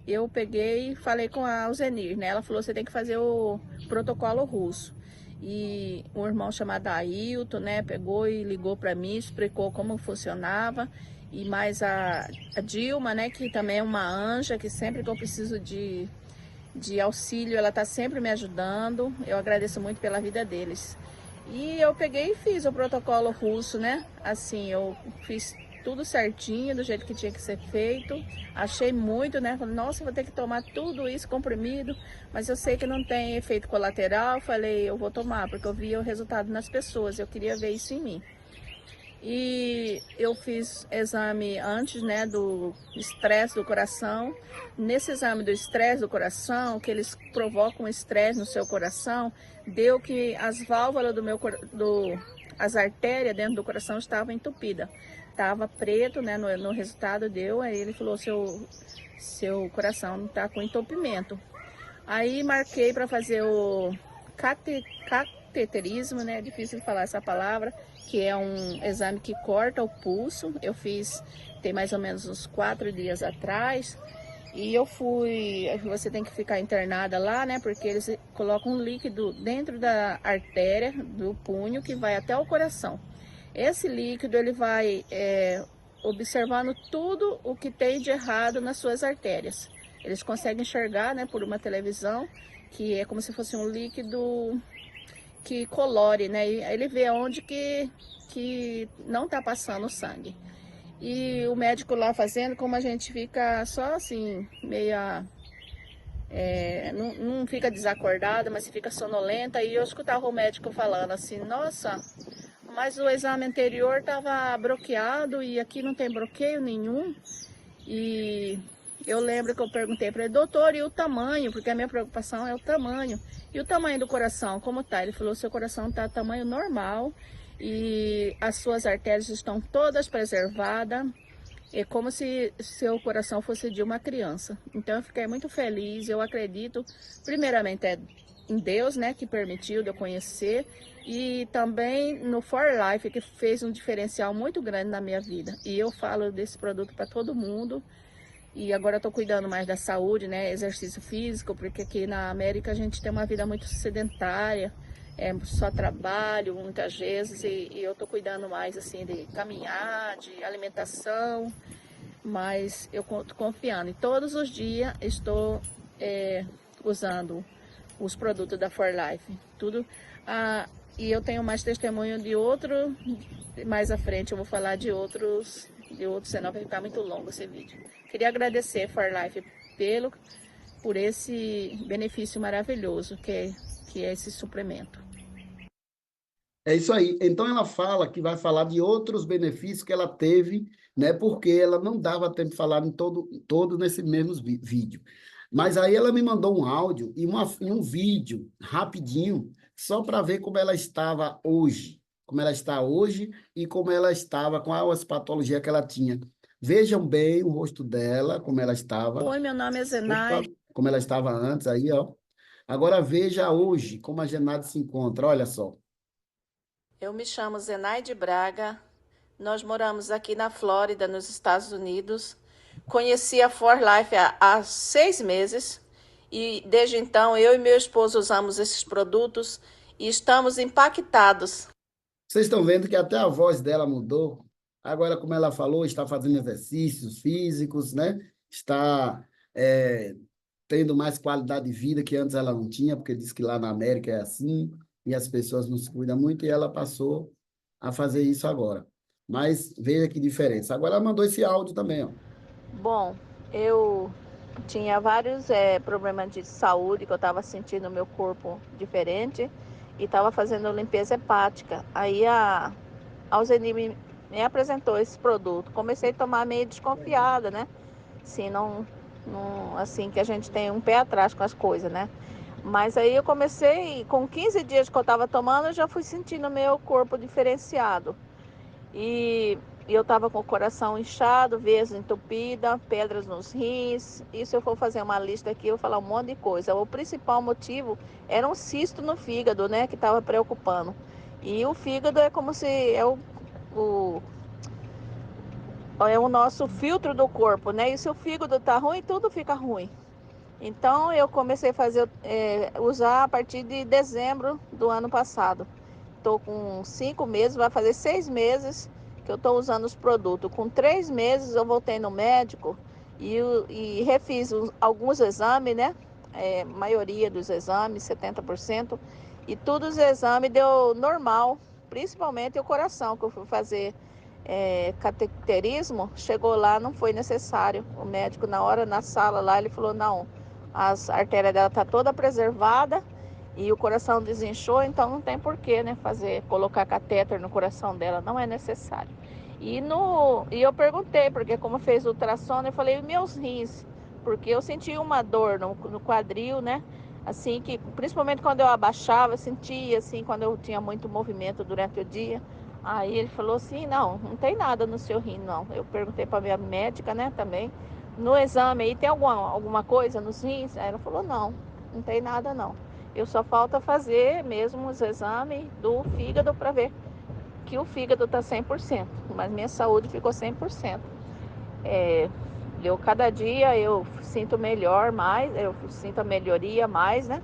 eu peguei e falei com a Alzenir, né? Ela falou, você tem que fazer o protocolo russo. E um irmão chamado Ailton, né, pegou e ligou para mim, explicou como funcionava. E mais a Dilma, né, que também é uma anja, que sempre que eu preciso de auxílio, ela está sempre me ajudando. Eu agradeço muito pela vida deles. E eu peguei e fiz o protocolo russo, né? Assim, eu fiz tudo certinho, do jeito que tinha que ser feito. Achei muito, né? Falei, nossa, vou ter que tomar tudo isso comprimido, mas eu sei que não tem efeito colateral. Falei, eu vou tomar, porque eu vi o resultado nas pessoas, eu queria ver isso em mim. E eu fiz exame antes, né, do estresse do coração. Nesse exame do estresse do coração, que eles provocam estresse no seu coração, deu que as válvulas as artérias dentro do coração estavam entupidas. Estava preto, né, no resultado deu, aí ele falou, seu coração está com entupimento. Aí marquei para fazer o cateterismo, né, é difícil de falar essa palavra, que é um exame que corta o pulso. Eu fiz, tem mais ou menos uns 4 dias atrás, e eu fui, você tem que ficar internada lá, né, porque eles colocam um líquido dentro da artéria do punho que vai até o coração. Esse líquido, ele vai observando tudo o que tem de errado nas suas artérias. Eles conseguem enxergar, né, por uma televisão, que é como se fosse um líquido que colore, né? E ele vê onde que não está passando sangue. E o médico lá fazendo, como a gente fica só assim, meia... não fica desacordada, mas fica sonolenta. E eu escutava o médico falando assim, nossa, mas o exame anterior estava bloqueado e aqui não tem bloqueio nenhum. E eu lembro que eu perguntei para ele, doutor, e o tamanho? Porque a minha preocupação é o tamanho. E o tamanho do coração, como tá? Ele falou, seu coração está tamanho normal e as suas artérias estão todas preservadas. É como se seu coração fosse de uma criança. Então eu fiquei muito feliz, eu acredito, primeiramente em Deus, né, que permitiu de eu conhecer, e também no For Life, que fez um diferencial muito grande na minha vida. E eu falo desse produto para todo mundo. E agora eu tô cuidando mais da saúde, né, exercício físico, porque aqui na América a gente tem uma vida muito sedentária, só trabalho muitas vezes, e eu tô cuidando mais, assim, de caminhar, de alimentação, mas eu tô confiando. E todos os dias estou usando os produtos da For Life, tudo. E eu tenho mais testemunho de outro, mais à frente eu vou falar de outros, senão vai ficar muito longo esse vídeo. Queria agradecer For Life por esse benefício maravilhoso que é esse suplemento. É isso aí. Então, ela fala que vai falar de outros benefícios que ela teve, né? Porque ela não dava tempo de falar em todo nesse mesmo vídeo. Mas aí ela me mandou um áudio e um vídeo rapidinho, só para ver como ela estava hoje. Como ela está hoje e como ela estava, qual as patologias que ela tinha. Vejam bem o rosto dela, como ela estava. Oi, meu nome é Zenaide. Como ela estava antes, aí, ó. Agora veja hoje como a Zenaide se encontra, olha só. Eu me chamo Zenaide Braga, nós moramos aqui na Flórida, nos Estados Unidos. Conheci a For Life há 6 meses e desde então eu e meu esposo usamos esses produtos e estamos impactados. Vocês estão vendo que até a voz dela mudou. Agora, como ela falou, está fazendo exercícios físicos, né? Está tendo mais qualidade de vida que antes ela não tinha, porque diz que lá na América é assim, e as pessoas não se cuidam muito, e ela passou a fazer isso agora. Mas veja que diferença. Agora ela mandou esse áudio também, ó. Bom, eu tinha vários problemas de saúde, que eu estava sentindo meu corpo diferente e estava fazendo limpeza hepática. Aí a Alzeni me apresentou esse produto. Comecei a tomar meio desconfiada, né? Assim, assim, que a gente tem um pé atrás com as coisas, né? Mas aí eu comecei, com 15 dias que eu estava tomando, eu já fui sentindo meu corpo diferenciado. E eu estava com o coração inchado, veias entupidas, pedras nos rins. E se eu for fazer uma lista aqui, eu vou falar um monte de coisa. O principal motivo era um cisto no fígado, né? Que estava preocupando. E o fígado é como se é o nosso filtro do corpo, né? E se o fígado tá ruim, tudo fica ruim. Então eu comecei a usar a partir de dezembro do ano passado. Estou com 5 meses, vai fazer 6 meses que eu estou usando os produtos. Com 3 meses eu voltei no médico e refiz alguns exames, né? Maioria dos exames, 70%. E todos os exames deu normal, principalmente o coração, que eu fui fazer cateterismo. Chegou lá, não foi necessário. O médico, na hora, na sala lá, ele falou, não, as artérias dela tá toda preservada e o coração desinchou, então não tem porquê, né, colocar catéter no coração dela, não é necessário. E eu perguntei, porque como fez ultrassom, eu falei, meus rins, porque eu senti uma dor no quadril, né, assim, que principalmente quando eu abaixava, sentia, assim, quando eu tinha muito movimento durante o dia. Aí ele falou assim, não tem nada no seu rim, não. Eu perguntei para minha médica, né, também, no exame aí tem alguma coisa nos rins? Aí ela falou, não tem nada não. Eu só falta fazer mesmo os exames do fígado para ver que o fígado está 100%, mas minha saúde ficou 100%. Cada dia eu sinto melhor mais, eu sinto a melhoria mais, né?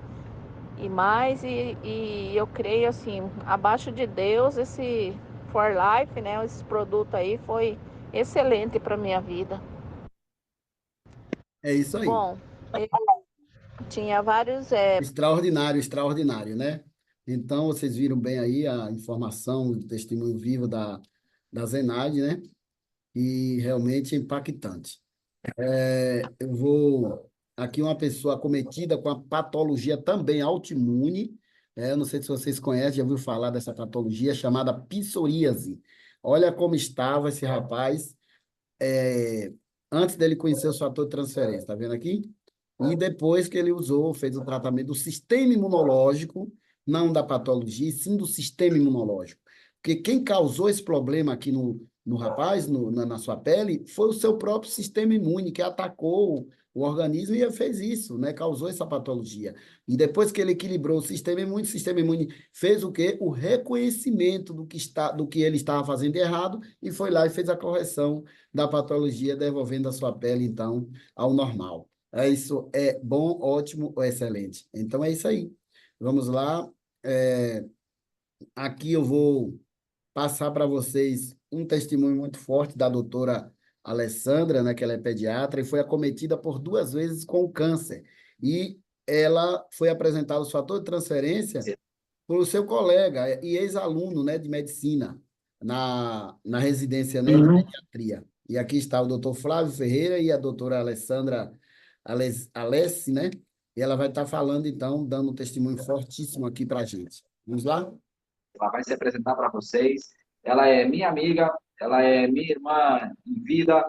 E eu creio assim, abaixo de Deus, esse For Life, né? Esse produto aí foi excelente para minha vida. É isso aí. Bom, tinha vários... Extraordinário, extraordinário, né? Então, vocês viram bem aí a informação, o testemunho vivo da Zenaide, né? E realmente é impactante. Eu vou... Aqui uma pessoa acometida com a patologia também autoimune, eu não sei se vocês conhecem, já ouviu falar dessa patologia chamada psoríase. Olha como estava esse rapaz antes dele conhecer o fator de transferência, tá vendo aqui? E depois que ele fez o tratamento do sistema imunológico, não da patologia, e sim do sistema imunológico. Porque quem causou esse problema aqui no rapaz, na sua pele, foi o seu próprio sistema imune, que atacou o organismo e fez isso, né? Causou essa patologia. E depois que ele equilibrou o sistema imune fez o quê? O reconhecimento do que ele estava fazendo de errado e foi lá e fez a correção da patologia, devolvendo a sua pele, então, ao normal. Isso é bom, ótimo ou excelente. Então, é isso aí. Vamos lá. Aqui eu vou passar para vocês um testemunho muito forte da doutora Alessandra, né, que ela é pediatra, e foi acometida por 2 vezes com câncer. E ela foi apresentar os fatores de transferência por seu colega e ex-aluno, né, de medicina na residência, né, de pediatria. E aqui está o doutor Flávio Ferreira e a doutora Alessandra Alessi, né? E ela vai estar falando, então, dando um testemunho fortíssimo aqui para a gente. Vamos lá? Ela vai se apresentar para vocês. Ela é minha amiga, ela é minha irmã em vida,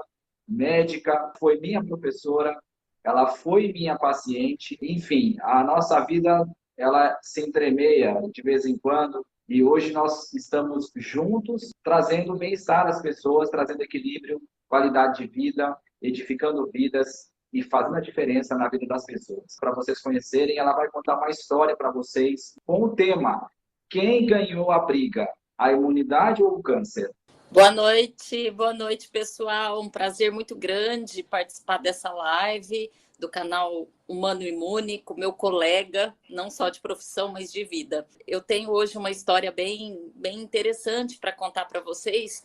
médica, foi minha professora, ela foi minha paciente. Enfim, a nossa vida, ela se entremeia de vez em quando. E hoje nós estamos juntos, trazendo bem-estar às pessoas, trazendo equilíbrio, qualidade de vida, edificando vidas e fazendo a diferença na vida das pessoas. Para vocês conhecerem, ela vai contar uma história para vocês com o tema: quem ganhou a briga, a imunidade ou o câncer? Boa noite, pessoal. Um prazer muito grande participar dessa live do canal Humano Imune com meu colega, não só de profissão, mas de vida. Eu tenho hoje uma história bem interessante para contar para vocês,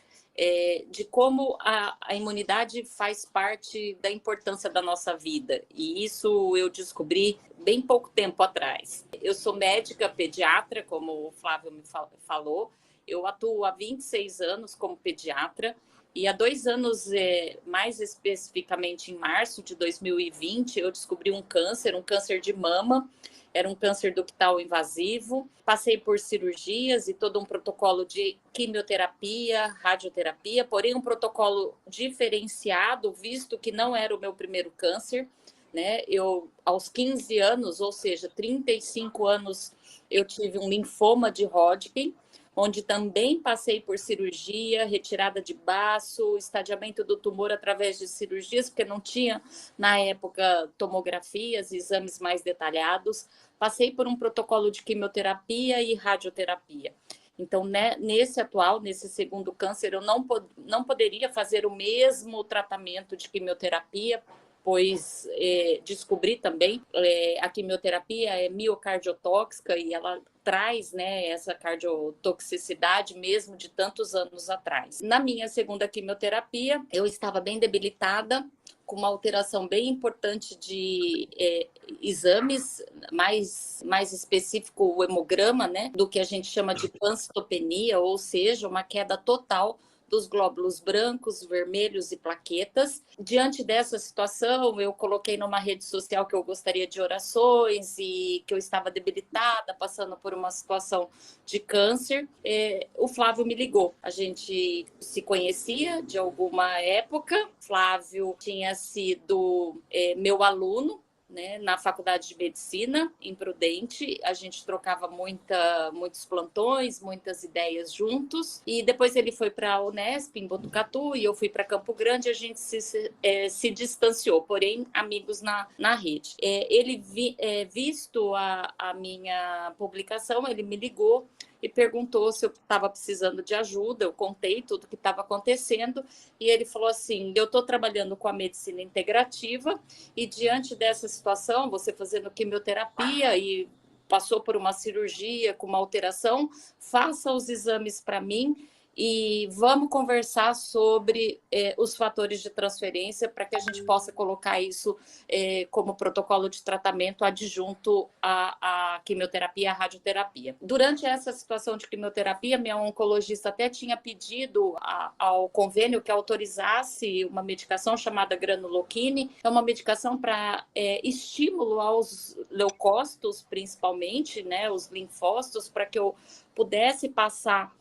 de como a imunidade faz parte da importância da nossa vida. E isso eu descobri bem pouco tempo atrás. Eu sou médica pediatra, como o Flávio me falou. Eu atuo há 26 anos como pediatra e há 2 anos, mais especificamente em março de 2020, eu descobri um câncer de mama. Era um câncer ductal invasivo. Passei por cirurgias e todo um protocolo de quimioterapia, radioterapia, porém um protocolo diferenciado, visto que não era o meu primeiro câncer, né? Eu, aos 15 anos, ou seja, 35 anos, eu tive um linfoma de Hodgkin, onde também passei por cirurgia, retirada de baço, estadiamento do tumor através de cirurgias, porque não tinha, na época, tomografias, exames mais detalhados. Passei por um protocolo de quimioterapia e radioterapia. Então, né, nesse segundo câncer, eu não poderia fazer o mesmo tratamento de quimioterapia, pois descobri também a quimioterapia é miocardiotóxica e ela traz, né, essa cardiotoxicidade mesmo de tantos anos atrás. Na minha segunda quimioterapia, eu estava bem debilitada, com uma alteração bem importante de exames, mais específico o hemograma, né, do que a gente chama de pancitopenia, ou seja, uma queda total dos glóbulos brancos, vermelhos e plaquetas. Diante dessa situação, eu coloquei numa rede social que eu gostaria de orações e que eu estava debilitada, passando por uma situação de câncer. O Flávio me ligou. A gente se conhecia de alguma época. Flávio tinha sido meu aluno, né, na faculdade de medicina, em Prudente. A gente trocava muitos plantões, muitas ideias juntos. E depois ele foi para a Unesp, em Botucatu, e eu fui para Campo Grande. A gente se distanciou, porém, amigos na rede. Visto a minha publicação, ele me ligou e perguntou se eu estava precisando de ajuda. Eu contei tudo o que estava acontecendo e ele falou assim: eu estou trabalhando com a medicina integrativa e diante dessa situação, você fazendo quimioterapia e passou por uma cirurgia com uma alteração, faça os exames para mim e vamos conversar sobre os fatores de transferência para que a gente possa colocar isso como protocolo de tratamento adjunto à quimioterapia, à radioterapia. Durante essa situação de quimioterapia, minha oncologista até tinha pedido ao convênio que autorizasse uma medicação chamada granuloquine. É uma medicação para estímulo aos leucócitos, principalmente, né, os linfócitos, para que eu pudesse passar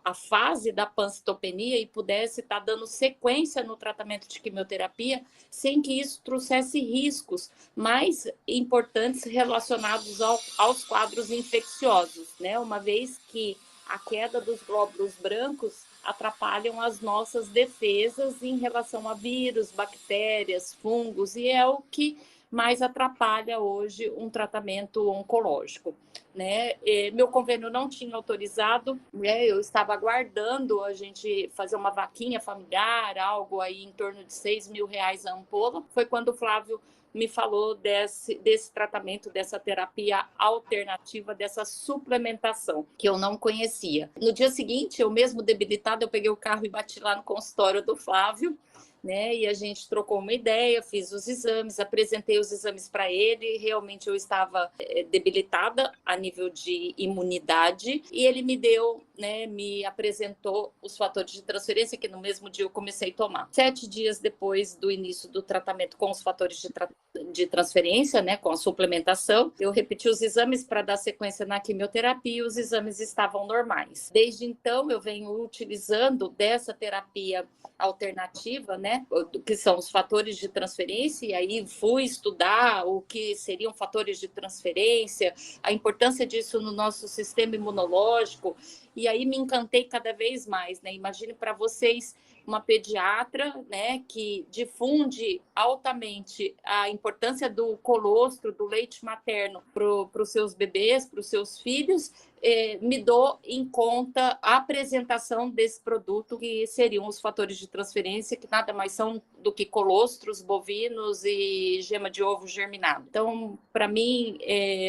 a fase da pancitopenia e pudesse estar dando sequência no tratamento de quimioterapia sem que isso trouxesse riscos mais importantes relacionados aos quadros infecciosos, né? Uma vez que a queda dos glóbulos brancos atrapalham as nossas defesas em relação a vírus, bactérias, fungos, e é o que mais atrapalha hoje um tratamento oncológico, né? Meu convênio não tinha autorizado, né? Eu estava aguardando a gente fazer uma vaquinha familiar, algo aí em torno de R$ 6.000 a ampola. Foi quando o Flávio me falou desse tratamento, dessa terapia alternativa, dessa suplementação, que eu não conhecia. No dia seguinte, eu mesmo debilitada, eu peguei o carro e bati lá no consultório do Flávio, né? E a gente trocou uma ideia, fiz os exames, apresentei os exames para ele, realmente eu estava debilitada a nível de imunidade, e ele me deu, né, me apresentou os fatores de transferência, que no mesmo dia eu comecei a tomar. 7 dias depois do início do tratamento com os fatores de transferência, né, com a suplementação, eu repeti os exames para dar sequência na quimioterapia, e os exames estavam normais. Desde então, eu venho utilizando dessa terapia alternativa, né, que são os fatores de transferência, e aí fui estudar o que seriam fatores de transferência, a importância disso no nosso sistema imunológico, e aí me encantei cada vez mais, né? Imagine para vocês uma pediatra, né, que difunde altamente a importância do colostro, do leite materno para os seus bebês, para os seus filhos, me dou em conta a apresentação desse produto, que seriam os fatores de transferência, que nada mais são do que colostros bovinos e gema de ovo germinado. Então, para mim,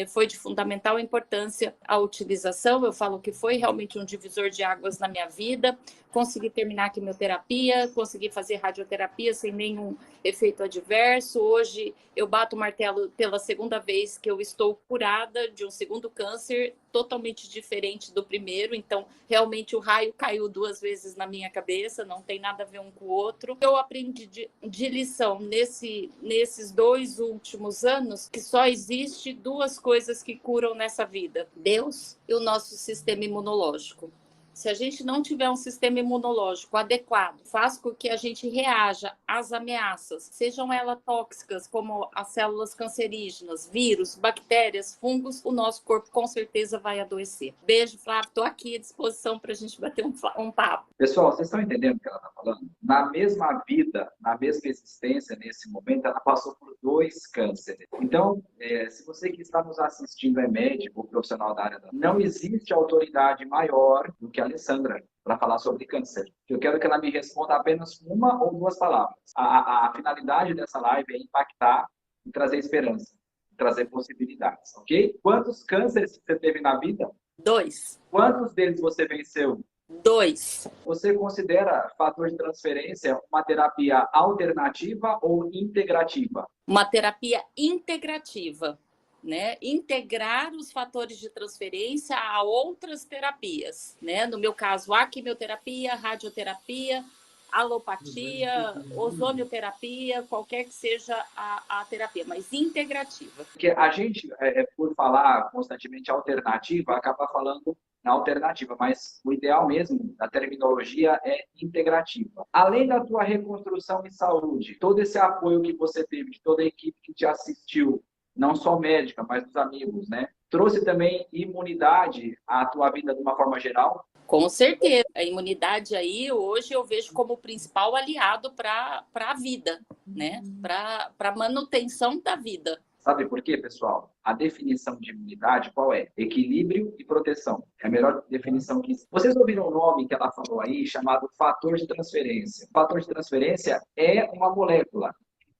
foi de fundamental importância a utilização. Eu falo que foi realmente um divisor de águas na minha vida. Consegui terminar a quimioterapia, consegui fazer radioterapia sem nenhum efeito adverso. Hoje, eu bato o martelo pela segunda vez que eu estou curada de um segundo câncer, totalmente diferente do primeiro. Então, realmente, o raio caiu 2 vezes na minha cabeça, não tem nada a ver um com o outro. Eu aprendi de lição nesses 2 últimos anos que só existe 2 coisas que curam nessa vida: Deus e o nosso sistema imunológico. Se a gente não tiver um sistema imunológico adequado, faz com que a gente reaja às ameaças, sejam elas tóxicas, como as células cancerígenas, vírus, bactérias, fungos, o nosso corpo com certeza vai adoecer. Beijo, Flávio, estou aqui à disposição para a gente bater um papo. Pessoal, vocês estão entendendo o que ela está falando? Na mesma vida, na mesma existência, nesse momento, ela passou por 2 cânceres. Então, se você que está nos assistindo é médico, profissional da área não existe autoridade maior do que a Alessandra para falar sobre câncer. Eu quero que ela me responda apenas 1 ou 2 palavras. A finalidade dessa live é impactar e trazer esperança, trazer possibilidades, ok? Quantos cânceres você teve na vida? 2. Quantos deles você venceu? 2. Você considera fator de transferência uma terapia alternativa ou integrativa? Uma terapia integrativa, né? Integrar os fatores de transferência a outras terapias, né? No meu caso, a quimioterapia, radioterapia, alopatia, ozonioterapia, qualquer que seja a terapia, mas integrativa. Porque a gente, por falar constantemente alternativa, acaba falando na alternativa, mas o ideal mesmo da terminologia é integrativa. Além da tua reconstrução em saúde, todo esse apoio que você teve, de toda a equipe que te assistiu, não só médica, mas dos amigos, né? Trouxe também imunidade à tua vida de uma forma geral? Com certeza. A imunidade aí, hoje, eu vejo como o principal aliado para a vida, né? Para a manutenção da vida. Sabe por quê, pessoal? A definição de imunidade, qual é? Equilíbrio e proteção. É a melhor definição que existe. Vocês ouviram o nome que ela falou aí, chamado fator de transferência. O fator de transferência é uma molécula.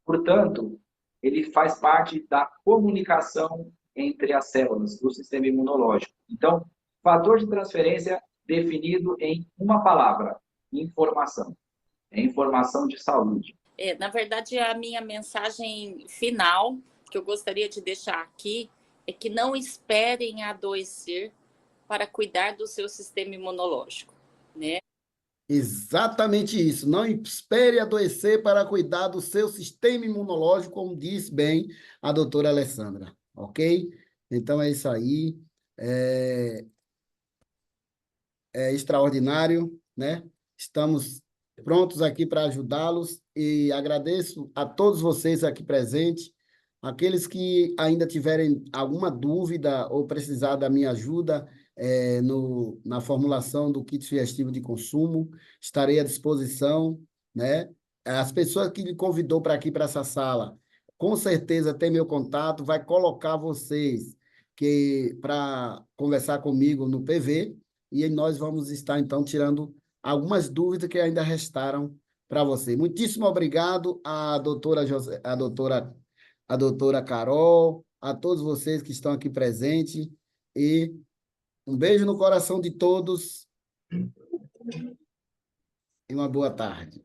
Portanto, ele faz parte da comunicação entre as células do sistema imunológico. Então, fator de transferência definido em uma palavra: informação. É informação de saúde. Na verdade, a minha mensagem final que eu gostaria de deixar aqui é que não esperem adoecer para cuidar do seu sistema imunológico, né? Exatamente isso. Não espere adoecer para cuidar do seu sistema imunológico, como diz bem a doutora Alessandra, ok? Então é isso aí. É extraordinário, né? Estamos prontos aqui para ajudá-los e agradeço a todos vocês aqui presentes. Aqueles que ainda tiverem alguma dúvida ou precisar da minha ajuda, na formulação do kit sugestivo de consumo. Estarei à disposição, né? As pessoas que lhe convidou para aqui, para essa sala, com certeza tem meu contato, vai colocar vocês para conversar comigo no PV, e nós vamos estar, então, tirando algumas dúvidas que ainda restaram para você. Muitíssimo obrigado à doutora Carol, a todos vocês que estão aqui presentes, e um beijo no coração de todos e uma boa tarde.